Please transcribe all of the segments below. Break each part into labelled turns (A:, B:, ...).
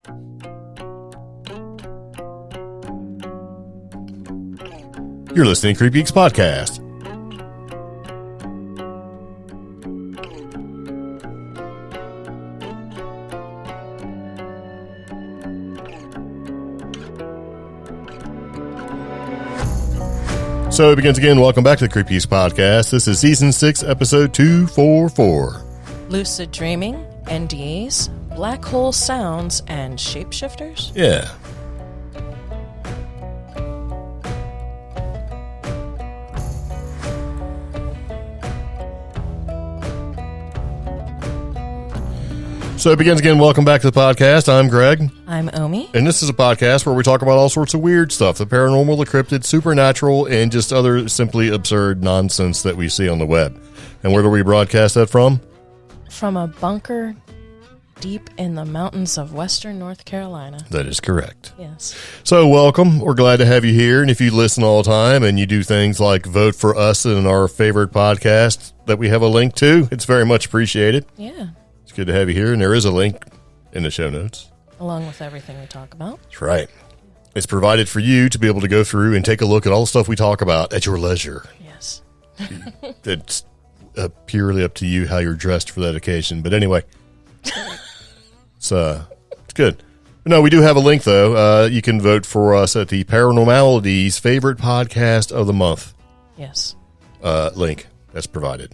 A: You're listening to CreepGeeks Podcast. So it begins again. Welcome back to the CreepGeeks Podcast. This is Season 6, Episode 244.
B: Lucid dreaming, NDEs, black hole sounds, and shapeshifters?
A: Yeah. So it begins again. Welcome back to the podcast. I'm Greg.
B: I'm Omi.
A: And this is a podcast where we talk about all sorts of weird stuff, the paranormal, the cryptid, supernatural, and just other simply absurd nonsense that we see on the web. And where do we broadcast that from?
B: From a bunker deep in the mountains of western North Carolina.
A: That is correct.
B: Yes.
A: So welcome. We're glad to have you here. And if you listen all the time and you do things like vote for us in our favorite podcast that we have a link to, it's very much appreciated.
B: Yeah.
A: It's good to have you here. And there is a link in the show notes.
B: Along with everything we talk about.
A: That's right. It's provided for you to be able to go through and take a look at all the stuff we talk about at your leisure.
B: Yes.
A: It's purely up to you how you're dressed for that occasion. But anyway, it's good. No, we do have a link, though. You can vote for us at the Paranormality's favorite podcast of the month.
B: Yes.
A: Link that's provided.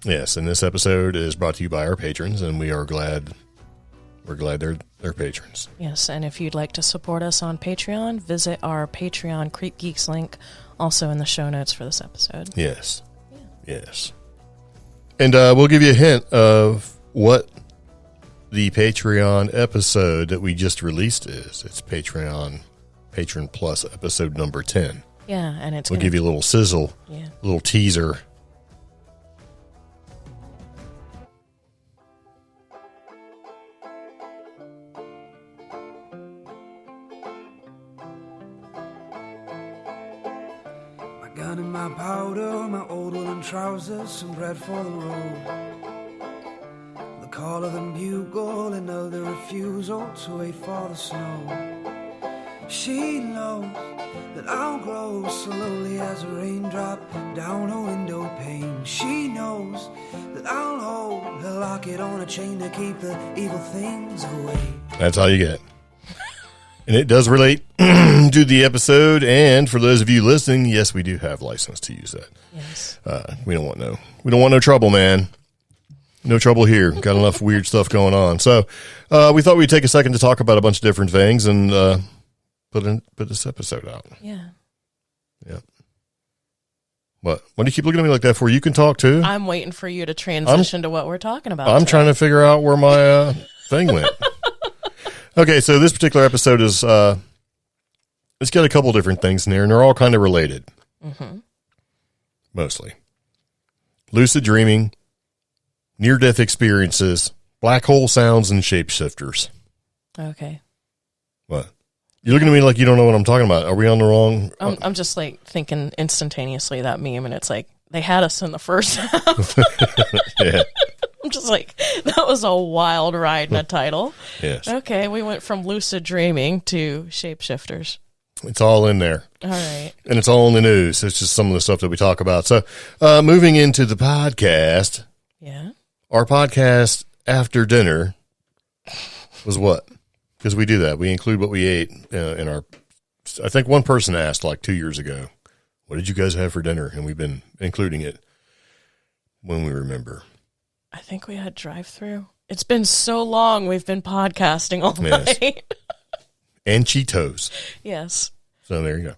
A: Yes, and this episode is brought to you by our patrons, and we are glad. We're glad they're patrons.
B: Yes, and if you'd like to support us on Patreon, visit our Patreon CreepGeeks link, also in the show notes for this episode.
A: Yes. Yeah. Yes. And we'll give you a hint of what the Patreon episode that we just released is. It's Patron Plus episode number 10.
B: Yeah, and
A: we'll give you a little sizzle, a little teaser.
C: Gun in my powder, my old woolen trousers, some bread for the road. The call of the bugle, another refusal to wait for the snow. She knows that I'll grow slowly as a raindrop down a window pane. She knows that I'll hold her locket on a chain to keep the evil things away.
A: That's all you get. And it does relate to the episode. And for those of you listening, yes, we do have license to use that.
B: Yes.
A: We don't want no trouble, man. No trouble here. Got enough weird stuff going on. So we thought we'd take a second to talk about a bunch of different things and put this episode out.
B: Yeah.
A: Yep. What do you keep looking at me like that for? You can talk too.
B: I'm waiting for you to transition to what we're talking about.
A: I'm trying to figure out where my thing went. Okay, so this particular episode is, it's got a couple different things in there, and they're all kind of related.
B: Mm-hmm.
A: Mostly. Lucid dreaming, near-death experiences, black hole sounds, and shapeshifters.
B: Okay.
A: What? You're looking at me like you don't know what I'm talking about. Are we on the wrong?
B: I'm just like thinking instantaneously that meme, and it's like, they had us in the first half.
A: Yeah.
B: I'm just like, that was a wild ride in a title.
A: Yes.
B: Okay, we went from lucid dreaming to shapeshifters.
A: It's all in there.
B: All right.
A: And it's all in the news. It's just some of the stuff that we talk about. So moving into the podcast.
B: Yeah.
A: Our podcast after dinner was what? Because we do that. We include what we ate in our, I think one person asked like 2 years ago, what did you guys have for dinner? And we've been including it when we remember.
B: I think we had drive-through. It's been so long we've been podcasting all night.
A: And Cheetos.
B: Yes.
A: So there you go.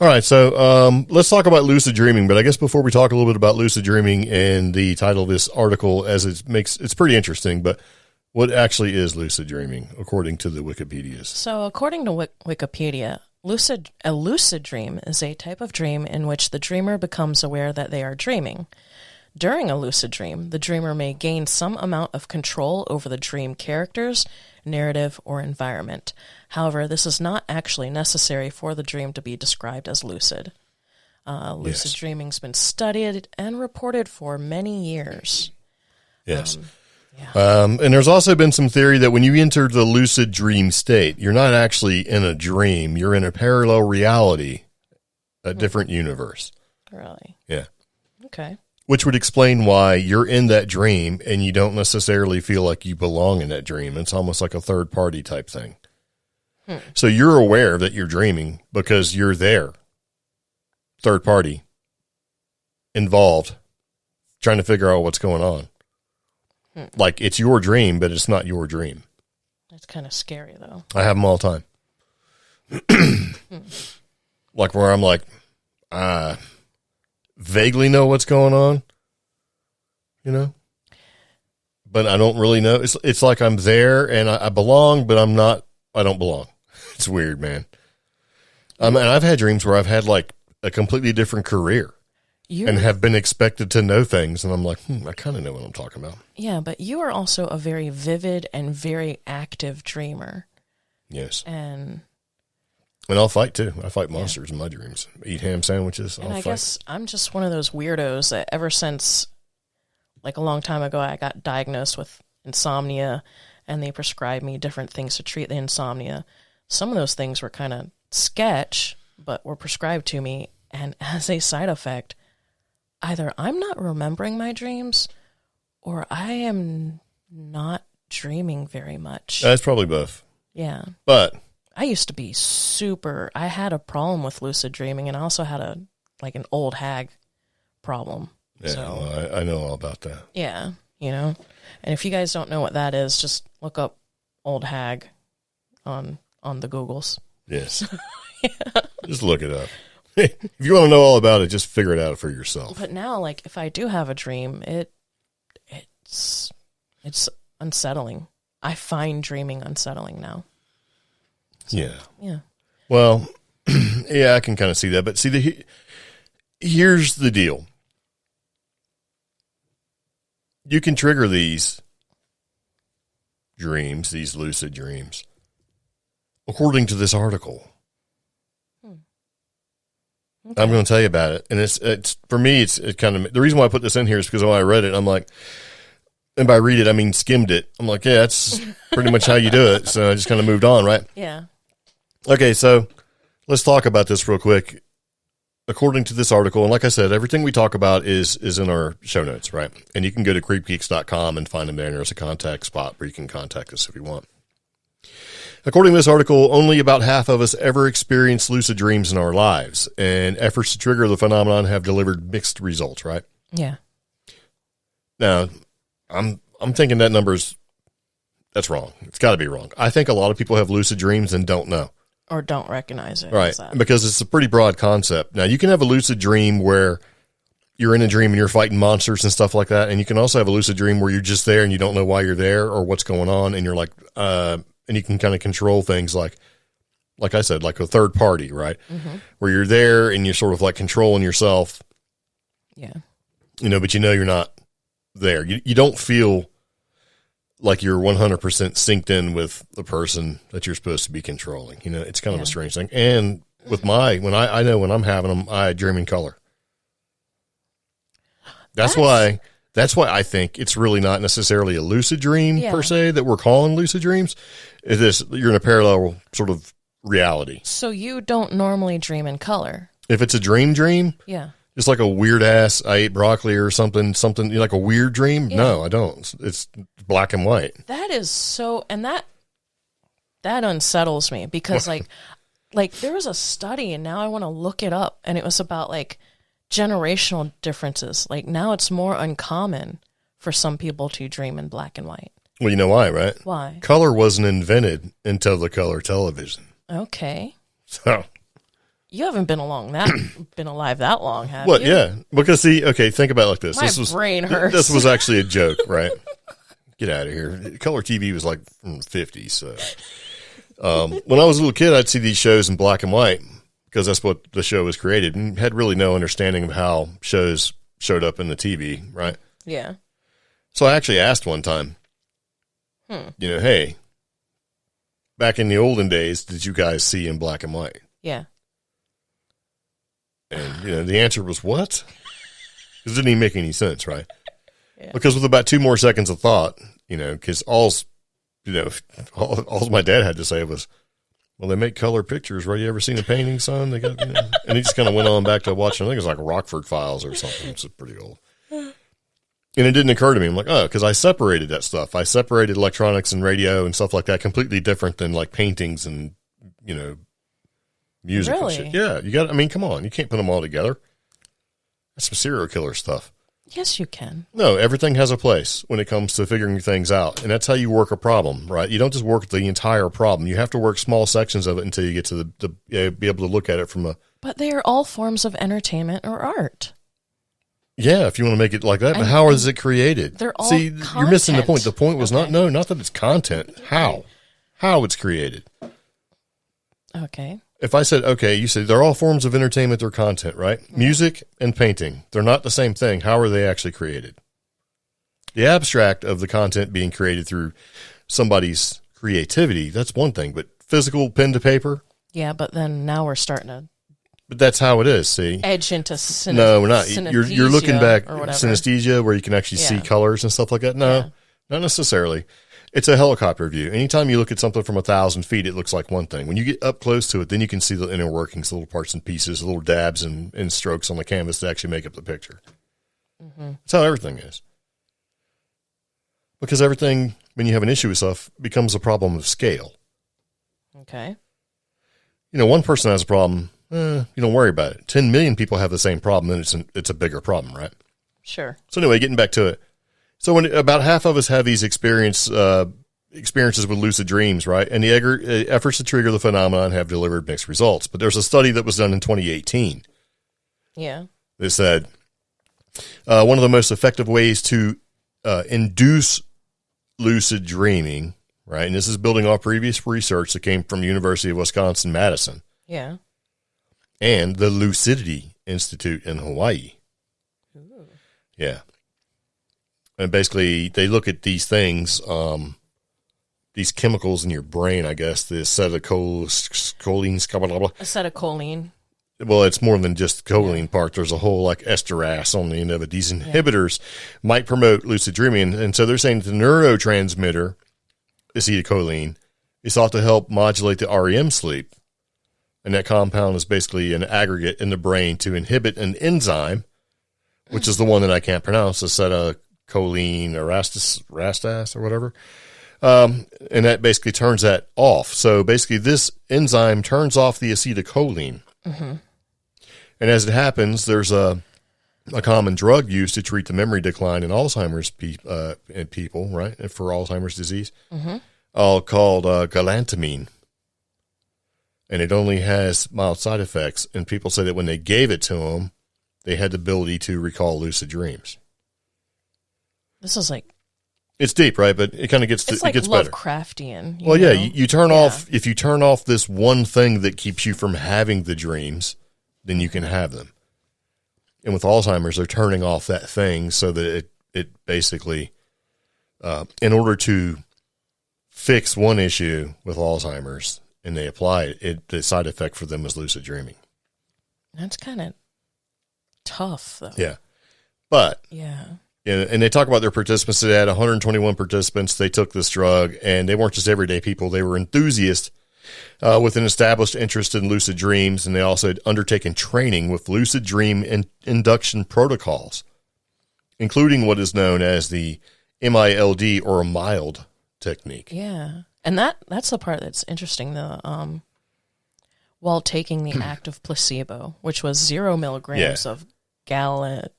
A: All right, so let's talk about lucid dreaming. But I guess before we talk a little bit about lucid dreaming and the title of this article, as it's pretty interesting, but what actually is lucid dreaming according to the Wikipedias?
B: So according to Wikipedia, a lucid dream is a type of dream in which the dreamer becomes aware that they are dreaming. During a lucid dream, the dreamer may gain some amount of control over the dream characters, narrative, or environment. However, this is not actually necessary for the dream to be described as lucid. Lucid dreaming's been studied and reported for many years.
A: Yes.
B: Yeah.
A: And there's also been some theory that when you enter the lucid dream state, you're not actually in a dream. You're in a parallel reality, a different universe.
B: Really?
A: Yeah.
B: Okay.
A: Which would explain why you're in that dream and you don't necessarily feel like you belong in that dream. It's almost like a third party type thing. So you're aware that you're dreaming because you're there. Third party. Involved. Trying to figure out what's going on. Like it's your dream, but it's not your dream.
B: That's kind of scary, though.
A: I have them all the time. Like where I'm like, vaguely know what's going on, you know, but I don't really know. It's like I'm there and I belong, but I'm not. I don't belong. It's weird, man. And I've had dreams where I've had like a completely different career. And have been expected to know things. And I'm like, I kind of know what I'm talking about.
B: Yeah, but you are also a very vivid and very active dreamer.
A: Yes.
B: And
A: I'll fight, too. I fight monsters in my dreams. Eat ham sandwiches.
B: And I guess I'm just one of those weirdos that ever since, like a long time ago, I got diagnosed with insomnia. And they prescribed me different things to treat the insomnia. Some of those things were kind of sketch, but were prescribed to me. And as a side effect, either I'm not remembering my dreams or I am not dreaming very much.
A: That's probably both.
B: Yeah.
A: But
B: I used to be I had a problem with lucid dreaming, and I also had an old hag problem.
A: Yeah,
B: so,
A: well, I know all about that.
B: Yeah, you know. And if you guys don't know what that is, just look up old hag on the Googles.
A: Yes. Yeah. Just look it up. If you want to know all about it, just figure it out for yourself.
B: But now, like, if I do have a dream, it's unsettling. I find dreaming unsettling now. So,
A: yeah.
B: Yeah.
A: Well, yeah, I can kind of see that. But see, here's the deal. You can trigger these dreams, these lucid dreams, according to this article. Okay. I'm going to tell you about it. And it's for me, it's kind of, the reason why I put this in here is because when I read it, I'm like, and by read it, I mean skimmed it. I'm like, yeah, that's pretty much how you do it. So I just kind of moved on, right?
B: Yeah.
A: Okay, so let's talk about this real quick. According to this article, and like I said, everything we talk about is in our show notes, right? And you can go to CreepGeeks.com and find them there. And there's a contact spot where you can contact us if you want. According to this article, only about half of us ever experience lucid dreams in our lives, and efforts to trigger the phenomenon have delivered mixed results, right?
B: Yeah.
A: Now, I'm thinking that's wrong. It's got to be wrong. I think a lot of people have lucid dreams and don't know.
B: Or don't recognize it.
A: Right, because it's a pretty broad concept. Now, you can have a lucid dream where you're in a dream and you're fighting monsters and stuff like that, and you can also have a lucid dream where you're just there and you don't know why you're there or what's going on, and you're like, and you can kind of control things like I said, like a third party, right? Mm-hmm. Where you're there and you're sort of like controlling yourself.
B: Yeah.
A: You know, but you know you're not there. You don't feel like you're 100% synced in with the person that you're supposed to be controlling. You know, it's kind of a strange thing. And with when I know when I'm having them, I dream in color. That's why I think it's really not necessarily a lucid dream per se that we're calling lucid dreams. It is, you're in a parallel sort of reality.
B: So you don't normally dream in color.
A: If it's a dream,
B: yeah,
A: it's like a weird ass, I ate broccoli or something, like a weird dream. Yeah. No, I don't. It's black and white.
B: That is so, and that unsettles me because like there was a study and now I want to look it up, and it was about like generational differences. Like now it's more uncommon for some people to dream in black and white.
A: Well, you know why, right?
B: Why?
A: Color wasn't invented until the color television.
B: Okay.
A: So
B: you haven't been alive that long, have
A: you?
B: Yeah.
A: Because see, okay, think about it like this.
B: My brain hurts.
A: This was actually a joke, right? Get out of here. Color TV was like from the 50s. So when I was a little kid, I'd see these shows in black and white because that's what the show was created, and had really no understanding of how shows showed up in the TV, right?
B: Yeah.
A: So I actually asked one time, you know, hey, back in the olden days, did you guys see in black and white?
B: Yeah.
A: And, you know, the answer was what? It didn't even make any sense, right?
B: Yeah.
A: Because with about 2 more seconds of thought, because all my dad had to say was, well, they make color pictures, right? You ever seen a painting, son? They got, and he just kind of went on back to watching, I think it was like Rockford Files or something. It's pretty old. And it didn't occur to me. I'm like, oh, because I separated that stuff. I separated electronics and radio and stuff like that, completely different than like paintings and, music
B: Really?
A: and shit. Yeah, come on. You can't put them all together. That's some serial killer stuff.
B: Yes, you can.
A: No, everything has a place when it comes to figuring things out. And that's how you work a problem, right? You don't just work the entire problem. You have to work small sections of it until you get to be able to look at it from a...
B: But they are all forms of entertainment or art.
A: Yeah, if you want to make it like that. But how is it created?
B: They're all
A: See,
B: content.
A: You're missing the point. The point was
B: Okay.
A: not that it's content. How it's created.
B: Okay.
A: If I said, okay, you said they're all forms of entertainment or content, right? Music and painting, they're not the same thing. How are they actually created? The abstract of the content being created through somebody's creativity, that's one thing, but physical pen to paper?
B: Yeah, but then now we're starting to
A: But that's how it is, see?
B: edge into
A: No, we're not. You're looking back,
B: or whatever.
A: synesthesia, where you can actually see
B: Yeah.
A: colors and stuff like that. No,
B: Yeah.
A: not necessarily. It's a helicopter view. Anytime you look at something from 1,000 feet, it looks like one thing. When you get up close to it, then you can see the inner workings, the little parts and pieces, the little dabs and strokes on the canvas that actually make up the picture.
B: Mm-hmm.
A: That's how everything is. Because everything, when you have an issue with stuff, becomes a problem of scale.
B: Okay.
A: One person has a problem, you don't worry about it. 10 million people have the same problem, and it's a bigger problem, right?
B: Sure.
A: So anyway, getting back to it. So when about half of us have these experiences with lucid dreams, right? And the efforts to trigger the phenomenon have delivered mixed results. But there's a study that was done in 2018
B: Yeah.
A: that said one of the most effective ways to induce lucid dreaming, right? And this is building off previous research that came from University of Wisconsin-Madison
B: Yeah.
A: and the Lucidity Institute in Hawaii.
B: Ooh.
A: Yeah. And basically, they look at these things, these chemicals in your brain, I guess, the acetylcholine, blah, blah, blah.
B: Acetylcholine.
A: Well, it's more than just the choline part. There's a whole like esteras on the end of it. These inhibitors might promote lucid dreaming. And so they're saying the neurotransmitter, acetylcholine, is thought to help modulate the REM sleep. And that compound is basically an aggregate in the brain to inhibit an enzyme, which is the one that I can't pronounce, acetylcholine erastas or whatever. And that basically turns that off. So basically this enzyme turns off the acetylcholine.
B: Mm-hmm.
A: And as it happens, there's a common drug used to treat the memory decline in Alzheimer's in people, right? For Alzheimer's disease, called galantamine. And it only has mild side effects. And people say that when they gave it to them, they had the ability to recall lucid dreams.
B: This is like...
A: It's deep, right? But it kind of gets
B: It's like
A: better.
B: Lovecraftian.
A: Well,
B: know?
A: yeah, you turn off, if you turn off this one thing that keeps you from having the dreams, then you can have them. And with Alzheimer's, they're turning off that thing so that it basically, in order to fix one issue with Alzheimer's, and they apply it, the side effect for them is lucid dreaming.
B: That's kind of tough, though.
A: Yeah. But...
B: Yeah.
A: And they talk about their participants. They had 121 participants. They took this drug, and they weren't just everyday people. They were enthusiasts with an established interest in lucid dreams, and they also had undertaken training with lucid dream induction protocols, including what is known as the MILD or mild technique.
B: Yeah. And that's the part that's interesting, though. While taking the active placebo, which was 0 milligrams of galantamine.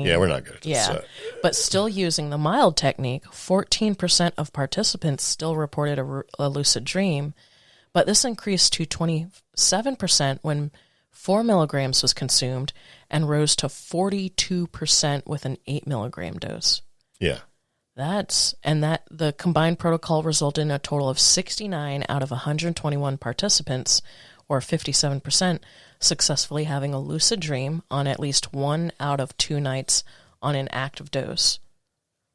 A: Yeah, we're not good at this.
B: Yeah. But still using the mild technique, 14% of participants still reported a lucid dream, but this increased to 27% when 4 milligrams was consumed and rose to 42% with an 8 milligram dose.
A: Yeah.
B: The combined protocol resulted in a total of 69 out of 121 participants, or 57%, successfully having a lucid dream on at least 1 out of 2 nights on an active dose.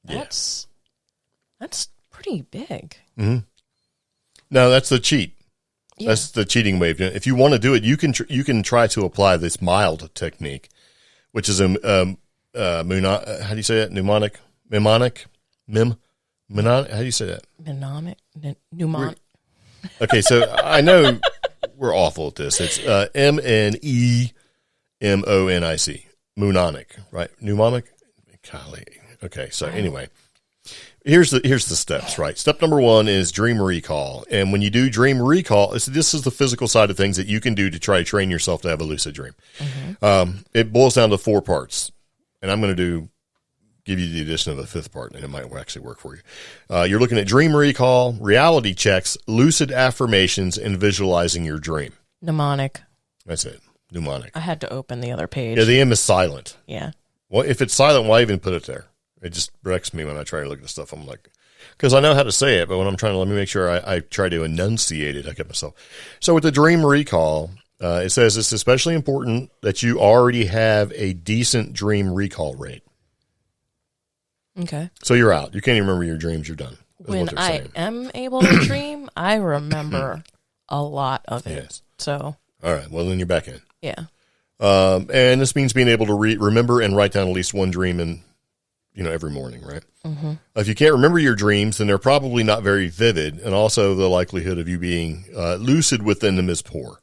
B: That's pretty big.
A: Mm-hmm. No, that's the cheat. Yeah. That's the cheating way. If you want to do it, you can try to apply this mild technique, which is how do you say it? Mnemonic. Mnemonic? How do you say that?
B: Mnemonic.
A: Okay, so I know we're awful at this. It's MNEMONIC. Mnemonic, right? Mnemonic? Golly. Okay, so anyway, here's the steps, right? Step number 1 is dream recall. And when you do dream recall, this is the physical side of things that you can do to try to train yourself to have a lucid dream. It boils down to 4 parts. And I'm going to give you the addition of a 5th part, and it might actually work for you. You're looking at dream recall, reality checks, lucid affirmations, and visualizing your dream.
B: Mnemonic.
A: That's it. Mnemonic.
B: I had to open the other page.
A: Yeah, the M is silent.
B: Yeah.
A: Well, if it's silent, why even put it there? It just wrecks me when I try to look at stuff. I'm like, because I know how to say it, but when I'm trying to let me make sure I try to enunciate it, I get myself. So with the dream recall, it says it's especially important that you already have a decent dream recall rate.
B: Okay.
A: So you're out. You can't even remember your dreams. You're done.
B: When I am able to dream, I remember a lot of it. Yes. So.
A: All right. Well, then you're back in.
B: Yeah.
A: And this means being able to remember and write down at least one dream every morning, right? Mm-hmm. If you can't remember your dreams, then they're probably not very vivid, and also the likelihood of you being lucid within them is poor.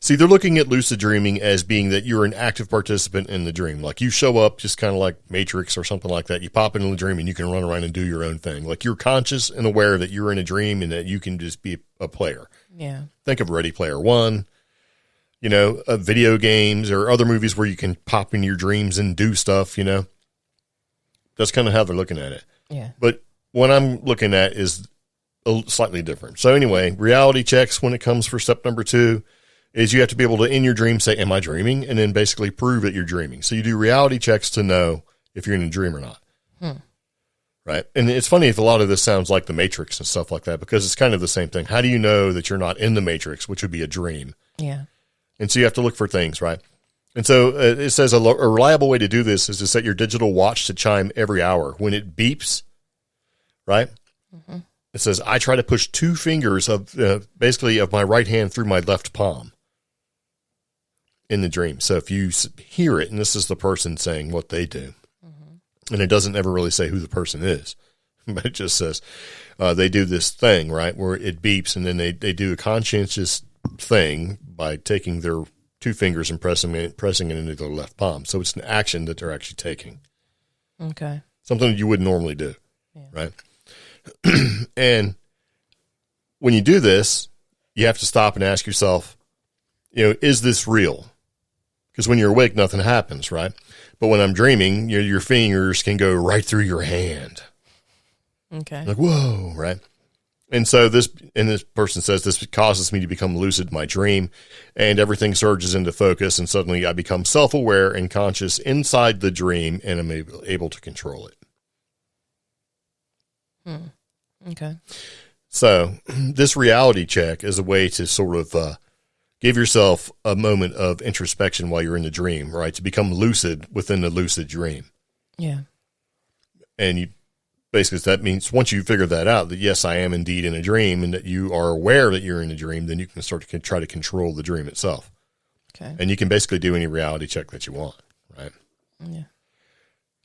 A: See, they're looking at lucid dreaming as being that you're an active participant in the dream. Like you show up just kind of like Matrix or something like that. You pop into the dream and you can run around and do your own thing. Like you're conscious and aware that you're in a dream and that you can just be a player.
B: Yeah.
A: Think of Ready Player One, video games or other movies where you can pop into your dreams and do stuff, That's kind of how they're looking at it.
B: Yeah.
A: But what I'm looking at is slightly different. So anyway, reality checks when it comes for step number 2 is you have to be able to, in your dream, say, am I dreaming? And then basically prove that you're dreaming. So you do reality checks to know if you're in a dream or not. Right? And it's funny if a lot of this sounds like the Matrix and stuff like that, because it's kind of the same thing. How do you know that you're not in the Matrix, which would be a dream?
B: Yeah.
A: And so you have to look for things, right? And so it says a reliable way to do this is to set your digital watch to chime every hour. When it beeps, right? Mm-hmm. It says, I try to push 2 fingers of my right hand through my left palm in the dream. So if you hear it, and this is the person saying what they do, and it doesn't ever really say who the person is, but it just says they do this thing, right, where it beeps, and then they do a conscientious thing by taking their 2 fingers and pressing it into their left palm. So it's an action that they're actually taking.
B: Okay.
A: Something that you wouldn't normally do, right? And when you do this, you have to stop and ask yourself, is this real? Because when you're awake, nothing happens, right? But when I'm dreaming, your fingers can go right through your hand.
B: Okay.
A: Like, whoa, right? And so this person says, this causes me to become lucid in my dream, and everything surges into focus, and suddenly I become self-aware and conscious inside the dream, and I'm able to control it.
B: Okay.
A: So this reality check is a way to sort of give yourself a moment of introspection while you're in the dream, right? To become lucid within the lucid dream.
B: Yeah.
A: And you basically, that means once you figure that out, that yes, I am indeed in a dream, and that you are aware that you're in a dream, then you can start to try to control the dream itself.
B: Okay.
A: And you can basically do any reality check that you want, right?
B: Yeah.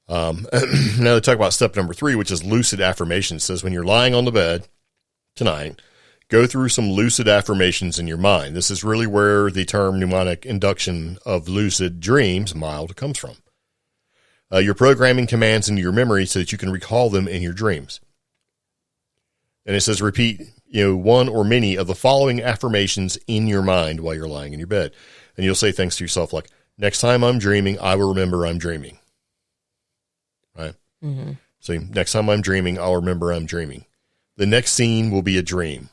A: Now they talk about step number 3, which is lucid affirmation. It says when you're lying on the bed tonight, go through some lucid affirmations in your mind. This is really where the term mnemonic induction of lucid dreams, mild, comes from. You're programming commands into your memory so that you can recall them in your dreams. And it says repeat, one or many of the following affirmations in your mind while you're lying in your bed. And you'll say things to yourself like, next time I'm dreaming, I will remember I'm dreaming. Right?
B: Mm-hmm.
A: So next time I'm dreaming, I'll remember I'm dreaming. The next scene will be a dream.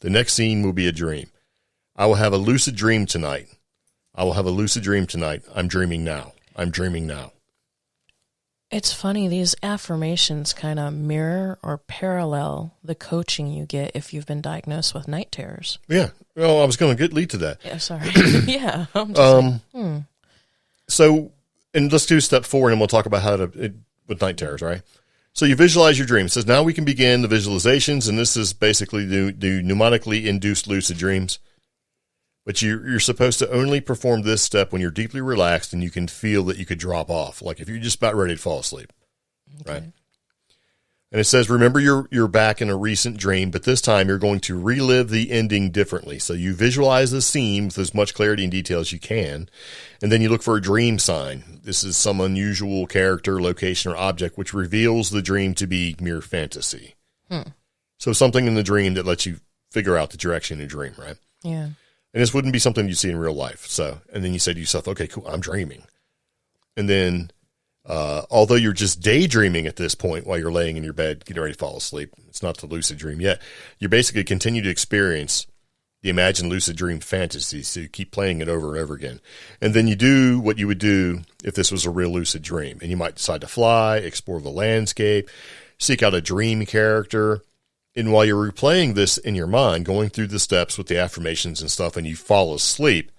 A: The next scene will be a dream. I will have a lucid dream tonight. I will have a lucid dream tonight. I'm dreaming now. I'm dreaming now.
B: It's funny, these affirmations kind of mirror or parallel the coaching you get if you've been diagnosed with night terrors.
A: Yeah. Well, I was going to lead to that.
B: Yeah, sorry. Yeah. I'm just
A: So, and let's do step 4, and then we'll talk about how to, with night terrors, right? So you visualize your dream. It says now we can begin the visualizations, and this is basically do mnemonically induced lucid dreams. But you're supposed to only perform this step when you're deeply relaxed and you can feel that you could drop off, like if you're just about ready to fall asleep, right? And it says, remember you're back in a recent dream, but this time you're going to relive the ending differently. So you visualize the scene with as much clarity and detail as you can, and then you look for a dream sign. This is some unusual character, location, or object which reveals the dream to be mere fantasy. So something in the dream that lets you figure out that you're actually in a dream, right?
B: Yeah.
A: And this wouldn't be something you'd see in real life. So, and then you say to yourself, okay, cool, I'm dreaming. And then, although you're just daydreaming at this point while you're laying in your bed, getting ready to fall asleep, it's not the lucid dream yet. You basically continue to experience the imagined lucid dream fantasy. So you keep playing it over and over again. And then you do what you would do if this was a real lucid dream. And you might decide to fly, explore the landscape, seek out a dream character. And while you're replaying this in your mind, going through the steps with the affirmations and stuff, and you fall asleep,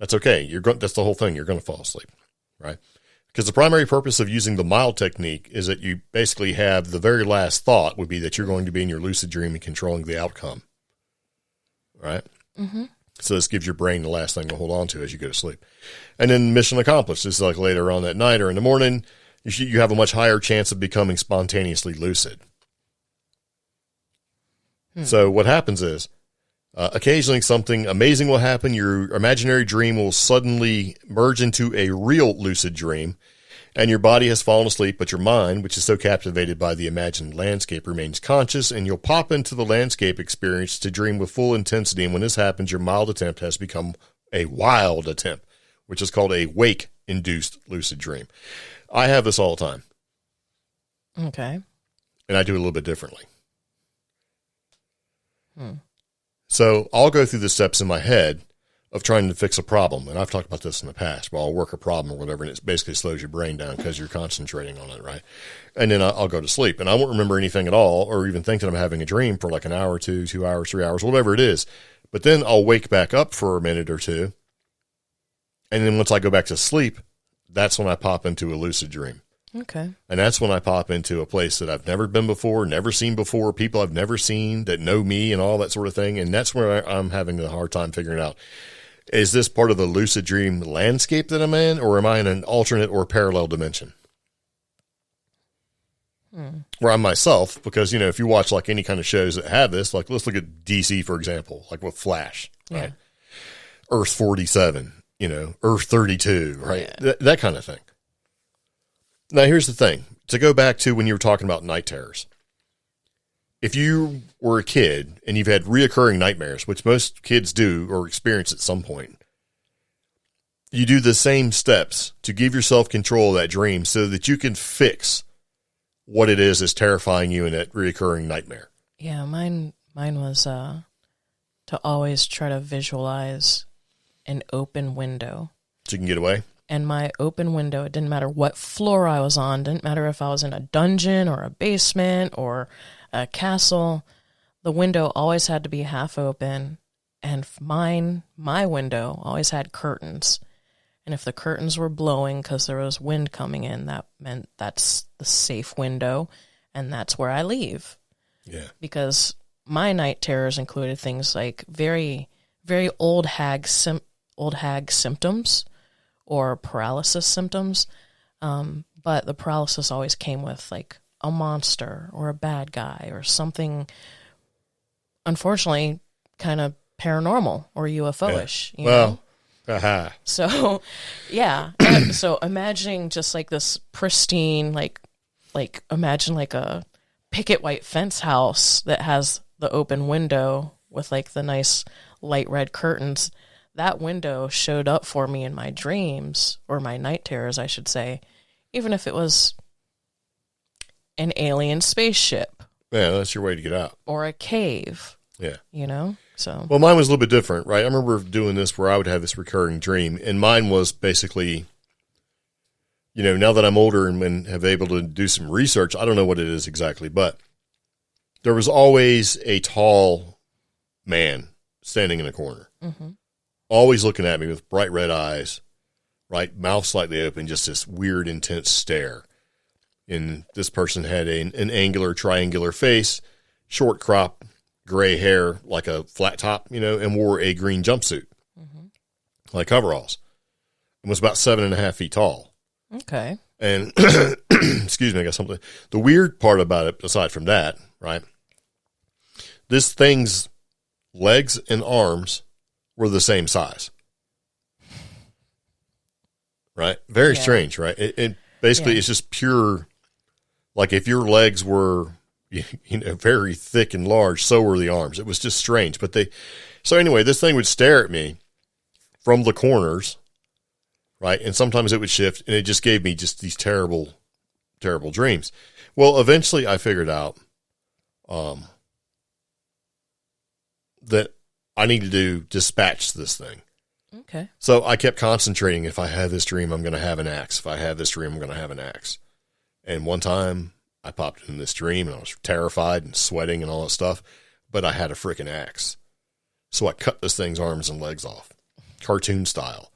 A: that's okay. That's the whole thing. You're going to fall asleep, right? Because the primary purpose of using the mild technique is that you basically have the very last thought would be that you're going to be in your lucid dream and controlling the outcome, right? So this gives your brain the last thing to hold on to as you go to sleep. And then mission accomplished. This is like later on that night or in the morning, you have a much higher chance of becoming spontaneously lucid. So what happens is, occasionally something amazing will happen. Your imaginary dream will suddenly merge into a real lucid dream, and your body has fallen asleep, but your mind, which is so captivated by the imagined landscape, remains conscious, and you'll pop into the landscape experience to dream with full intensity. And when this happens, your mild attempt has become a wild attempt, which is called a wake-induced lucid dream. I have this all the time.
B: Okay.
A: And I do it a little bit differently. So I'll go through the steps in my head of trying to fix a problem. And I've talked about this in the past, where I'll work a problem or whatever, and it basically slows your brain down because you're concentrating on it, right? And then I'll go to sleep, and I won't remember anything at all or even think that I'm having a dream for like an hour or 2 hours, 3 hours, whatever it is. But then I'll wake back up for a minute or two. And then once I go back to sleep, that's when I pop into a lucid dream.
B: Okay.
A: And that's when I pop into a place that I've never been before, never seen before, people I've never seen that know me and all that sort of thing. And that's where I'm having a hard time figuring out, is this part of the lucid dream landscape that I'm in, or am I in an alternate or parallel dimension? Where I'm myself, because, you know, if you watch like any kind of shows that have this, like let's look at DC, for example, like with Flash, right? Earth 47, you know, Earth 32, right?
B: Yeah.
A: That kind of thing. Now, here's the thing. To go back to when you were talking about night terrors, if you were a kid and you've had reoccurring nightmares, which most kids do or experience at some point, you do the same steps to give yourself control of that dream so that you can fix what it is that's terrifying you in that reoccurring nightmare.
B: Yeah, mine was to always try to visualize an open window.
A: So you can get away?
B: And my open window, it didn't matter what floor I was on, didn't matter if I was in a dungeon or a basement or a castle, the window always had to be half open, and my window always had curtains. And if the curtains were blowing because there was wind coming in, that meant that's the safe window, and that's where I leave.
A: Yeah. Because
B: my night terrors included things like very, very old hag symptoms, or paralysis symptoms, but the paralysis always came with like a monster or a bad guy or something, unfortunately, kind of paranormal or UFO-ish.
A: Yeah.
B: You know?
A: Aha.
B: So, yeah. So imagining just like this pristine, like imagine like a picket white fence house that has the open window with like the nice light red curtains. That window showed up for me in my dreams, or my night terrors, I should say, even if it was an alien spaceship.
A: Yeah, that's your way to get out.
B: Or a cave.
A: Yeah.
B: You know? So.
A: Well, mine was a little bit different, right? I remember doing this where I would have this recurring dream, and mine was basically, you know, now that I'm older and have able to do some research, I don't know what it is exactly, but there was always a tall man standing in a corner. Mm-hmm. Always looking at me with bright red eyes, right? Mouth slightly open, just this weird, intense stare. And this person had an angular, triangular face, short crop, gray hair, like a flat top, you know, and wore a green jumpsuit, like coveralls. And was about 7.5 feet tall.
B: Okay.
A: And excuse me, I got something. The weird part about it, aside from that, right? This thing's legs and arms were the same size. Right? Very strange, right? It basically, it's just pure, like if your legs were, very thick and large, so were the arms. It was just strange. So anyway, this thing would stare at me from the corners, right? And sometimes it would shift, and it just gave me just these terrible, terrible dreams. Well, eventually I figured out that I needed to dispatch this thing.
B: Okay.
A: So I kept concentrating. If I have this dream, I'm going to have an axe. If I have this dream, I'm going to have an axe. And one time I popped in this dream and I was terrified and sweating and all that stuff, but I had a freaking axe. So I cut this thing's arms and legs off, cartoon style.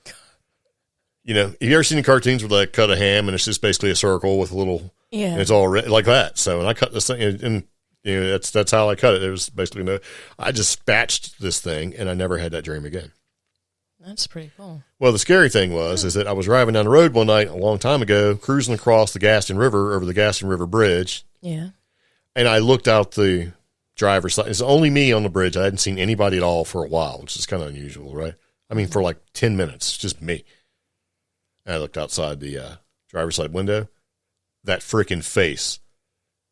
A: Have you ever seen the cartoons where they cut a ham and it's just basically a circle with a little, and it's all like that. So, and I cut this thing and that's how I cut it. It was basically I just dispatched this thing and I never had that dream again.
B: That's pretty cool.
A: Well, the scary thing is that I was driving down the road one night a long time ago, cruising across the Gaston River over the Gaston River Bridge.
B: Yeah.
A: And I looked out the driver's side. It's only me on the bridge. I hadn't seen anybody at all for a while, which is kind of unusual, right? I mean, for like 10 minutes, just me. And I looked outside the driver's side window. That freaking face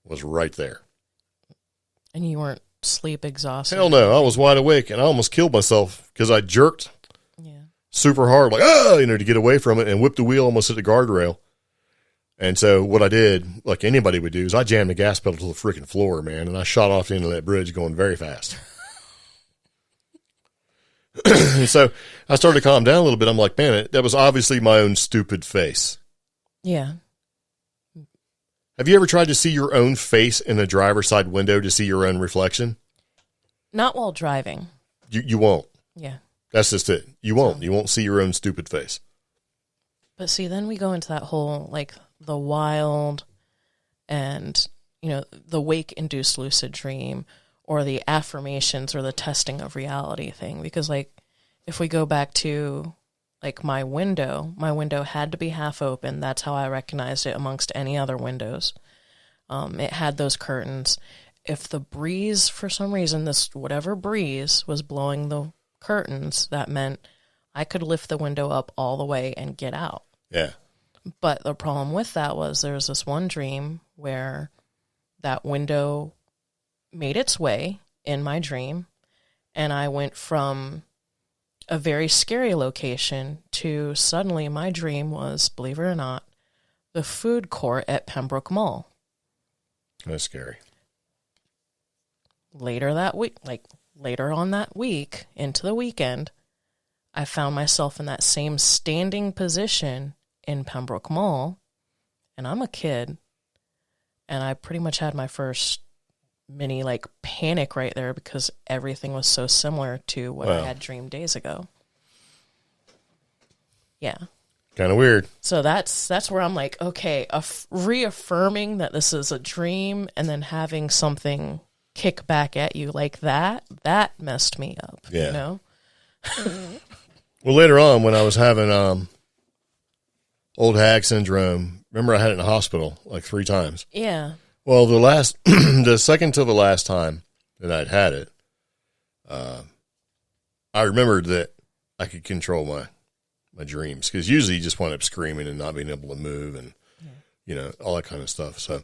A: was right there. And
B: you weren't sleep exhausted?
A: Hell no. I was wide awake, and I almost killed myself because I jerked super hard, like, to get away from it, and whipped the wheel, almost hit the guardrail. And so what I did, like anybody would do, is I jammed the gas pedal to the freaking floor, man, and I shot off the end of that bridge going very fast. And so I started to calm down a little bit. I'm like, man, that was obviously my own stupid face.
B: Yeah.
A: Have you ever tried to see your own face in the driver's side window to see your own reflection?
B: Not while driving.
A: You won't.
B: Yeah.
A: That's just it. You won't. You won't see your own stupid face.
B: But see, then we go into that whole, like, the wild and, the wake-induced lucid dream or the affirmations or the testing of reality thing. Because, like, if we go back to, like, my window had to be half open. That's how I recognized it amongst any other windows. It had those curtains. If the breeze, for some reason, whatever breeze was blowing the curtains, that meant I could lift the window up all the way and get out.
A: Yeah.
B: But the problem with that was there was this one dream where that window made its way in my dream, and I went from a very scary location to suddenly my dream was, believe it or not, the food court at Pembroke Mall.
A: That's scary.
B: Later on that week, into the weekend, I found myself in that same standing position in Pembroke Mall, and I'm a kid, and I pretty much had my first mini, panic right there because everything was so similar to what I had dreamed days ago. Yeah.
A: Kind of weird.
B: So that's where I'm like, okay, reaffirming that this is a dream and then having something kick back at you like that messed me up.
A: Yeah. Well, later on when I was having old hag syndrome, remember I had it in the hospital like 3 times.
B: Yeah.
A: Well, the second to the last time that I'd had it, I remembered that I could control my dreams, because usually you just wind up screaming and not being able to move and, all that kind of stuff. So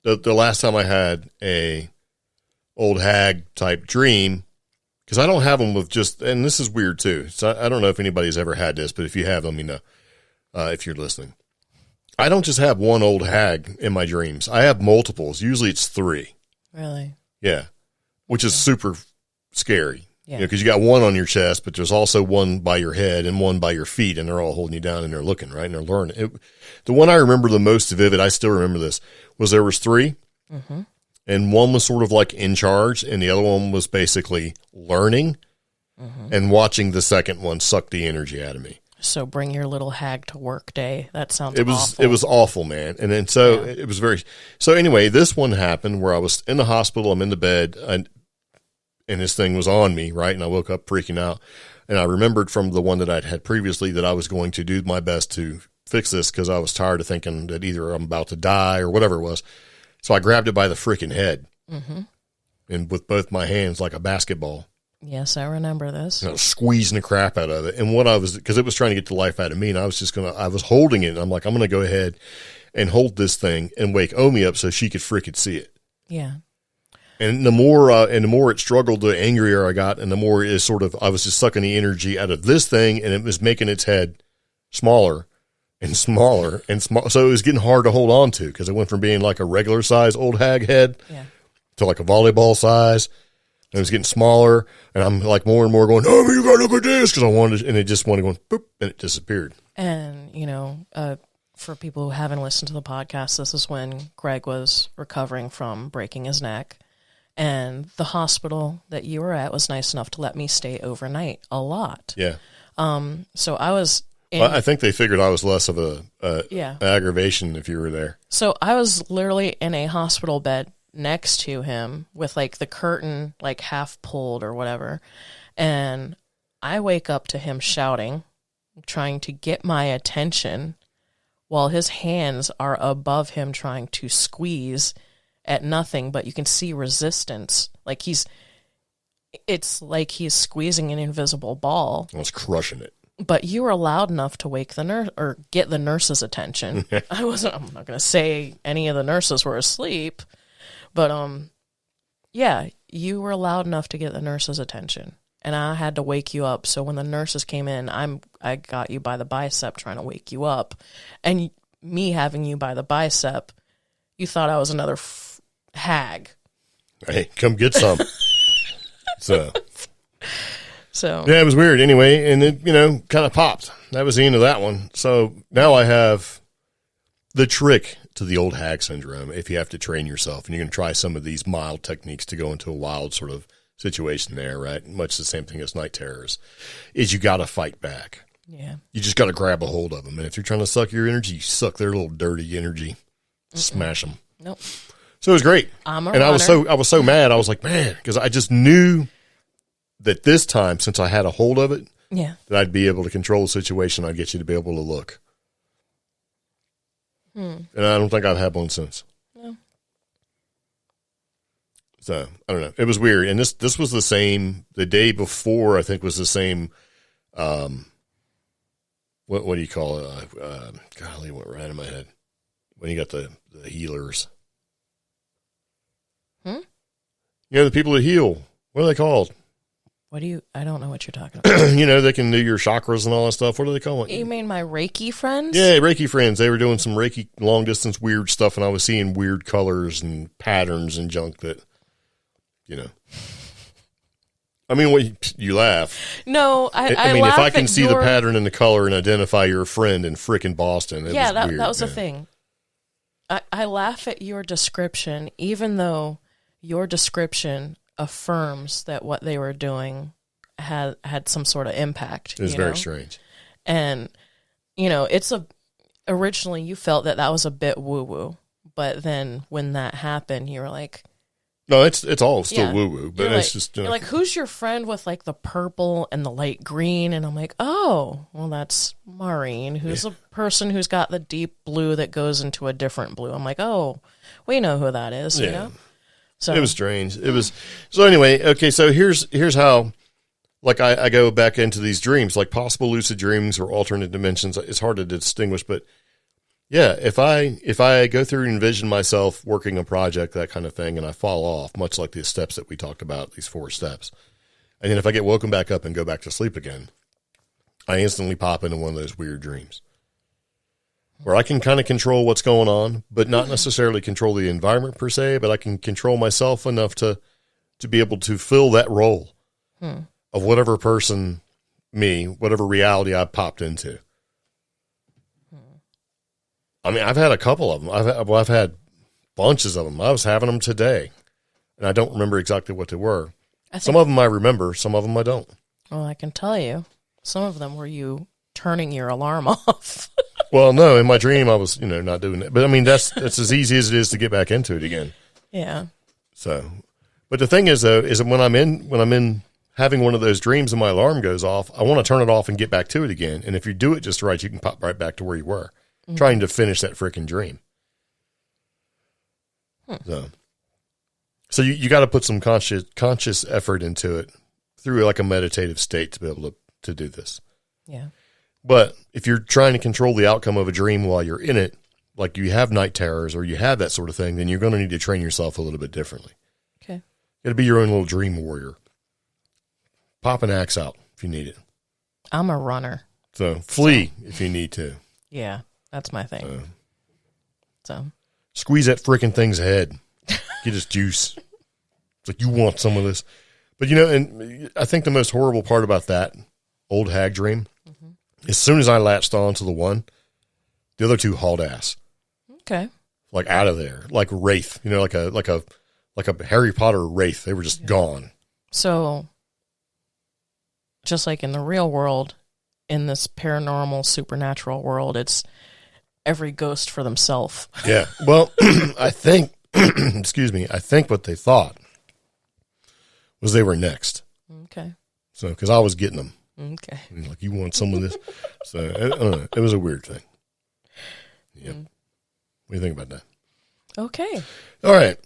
A: the last time I had a old hag type dream, because I don't have them with just, and this is weird too. So I don't know if anybody's ever had this, but if you have, let me know if you're listening. I don't just have one old hag in my dreams. I have multiples. Usually it's 3.
B: Really?
A: Yeah. Which is super scary.
B: Yeah.
A: Because you got one on your chest, but there's also one by your head and one by your feet, and they're all holding you down and they're looking, right? And they're learning. The one I remember the most vivid, I still remember this, was there was 3. Mm-hmm. And one was sort of like in charge, and the other one was basically learning and watching the second one suck the energy out of me.
B: So bring your little hag to work day. That sounds awful.
A: It was awful, man. And then it was very, so anyway, this one happened where I was in the hospital, I'm in the bed, and this thing was on me, right? And I woke up freaking out. And I remembered from the one that I'd had previously that I was going to do my best to fix this because I was tired of thinking that either I'm about to die or whatever it was. So I grabbed it by the freaking head and with both my hands like a basketball.
B: Yes, I remember this.
A: And I was squeezing the crap out of it. And what I was, because it was trying to get the life out of me, and I was holding it. And I'm like, I'm going to go ahead and hold this thing and wake Omi up so she could freaking see it.
B: Yeah.
A: And the more it struggled, the angrier I got, and the more it sort of, I was just sucking the energy out of this thing, and it was making its head smaller and smaller and smaller. So it was getting hard to hold on to because it went from being like a regular size old hag head to like a volleyball size. And it was getting smaller, and I'm like more and more going, oh, you gotta look at this, because I wanted, and it just wanted to go, boop, and it disappeared.
B: And, for people who haven't listened to the podcast, this is when Greg was recovering from breaking his neck. And the hospital that you were at was nice enough to let me stay overnight a lot.
A: Yeah.
B: So I was
A: I think they figured I was less of a aggravation if you were there.
B: So I was literally in a hospital bed next to him with like the curtain like half pulled or whatever. And I wake up to him shouting, trying to get my attention while his hands are above him trying to squeeze at nothing, but you can see resistance. Like it's like he's squeezing an invisible ball.
A: I was crushing it.
B: But you were loud enough to wake the nurse or get the nurse's attention. I'm not going to say any of the nurses were asleep, but you were loud enough to get the nurse's attention. And I had to wake you up. So when the nurses came in, I got you by the bicep trying to wake you up. And me having you by the bicep, you thought I was another hag.
A: Hey, come get some. So
B: yeah,
A: it was weird anyway, and it kind of popped. That was the end of that one. So now I have the trick to the old hag syndrome. If you have to train yourself, and you're going to try some of these mild techniques to go into a wild sort of situation there, right? Much the same thing as night terrors, is you got to fight back.
B: Yeah,
A: you just got to grab a hold of them, and if you're trying to suck your energy, you suck their little dirty energy, smash them.
B: Nope.
A: So it was great. I was so mad. I was like, man, because I just knew that this time, since I had a hold of it, that I'd be able to control the situation. I'd get you to be able to look. And I don't think I've had one since.
B: No.
A: So I don't know. It was weird, and this was the same. The day before, I think, was the same. What do you call it? Golly, it went right in my head. When you got the healers. The people that heal. What are they called?
B: I don't know what you're talking about.
A: They can do your chakras and all that stuff. What do they call it?
B: You mean my Reiki friends?
A: Yeah, Reiki friends. They were doing some Reiki long distance weird stuff, and I was seeing weird colors and patterns and junk that, I mean, you laugh.
B: No, I
A: mean,
B: laugh
A: if I can see
B: the
A: pattern and the color and identify your friend in frickin' Boston,
B: that was the thing. I laugh at your description, even though your description affirms that what they were doing had some sort of impact.
A: It was very strange.
B: And, originally you felt that was a bit woo-woo, but then when that happened, you were like...
A: No, it's all still woo-woo, but it's just...
B: You're like, who's your friend with, like, the purple and the light green? And I'm like, oh, well, that's Marion, who's a person who's got the deep blue that goes into a different blue. I'm like, oh, we know who that is, you know? So
A: it was strange. It was... So anyway, okay, so here's how, like, I go back into these dreams, like possible lucid dreams or alternate dimensions. It's hard to distinguish, but... Yeah, if I go through and envision myself working a project, that kind of thing, and I fall off, much like the steps that we talked about, these 4 steps, and then if I get woken back up and go back to sleep again, I instantly pop into one of those weird dreams where I can kind of control what's going on, but not necessarily control the environment per se, but I can control myself enough to be able to fill that role of whatever person, whatever reality I popped into. I mean, I've had a couple of them. I've had bunches of them. I was having them today, and I don't remember exactly what they were. Some of them I remember, some of them I don't.
B: Well, I can tell you, some of them were you turning your alarm off.
A: Well, no, in my dream I was, not doing it. But I mean, that's as easy as it is to get back into it again.
B: Yeah.
A: So, but the thing is, though, is that when I'm in having one of those dreams and my alarm goes off, I want to turn it off and get back to it again. And if you do it just right, you can pop right back to where you were, trying to finish that freaking dream. So you got to put some conscious effort into it through like a meditative state to be able to do this.
B: Yeah.
A: But if you're trying to control the outcome of a dream while you're in it, like you have night terrors or you have that sort of thing, then you're going to need to train yourself a little bit differently.
B: Okay.
A: You got to be your own little dream warrior. Pop an axe out if you need it.
B: I'm a runner.
A: So flee if you need to.
B: Yeah, that's my thing. So
A: squeeze that freaking thing's head. Get his juice. It's like, you want some of this. But, and I think the most horrible part about that old hag dream, as soon as I latched on to the one, the other two hauled ass.
B: Okay.
A: Like out of there. Like Wraith. Like a Harry Potter Wraith. They were just gone.
B: So, just like in the real world, in this paranormal, supernatural world, it's every ghost for themselves.
A: Yeah. Well, I think, excuse me, I think what they thought was they were next.
B: Okay.
A: So, because I was getting them.
B: Okay.
A: Like, you want some of this? So, I don't know. It was a weird thing. Yeah. What do you think about that?
B: Okay.
A: All right.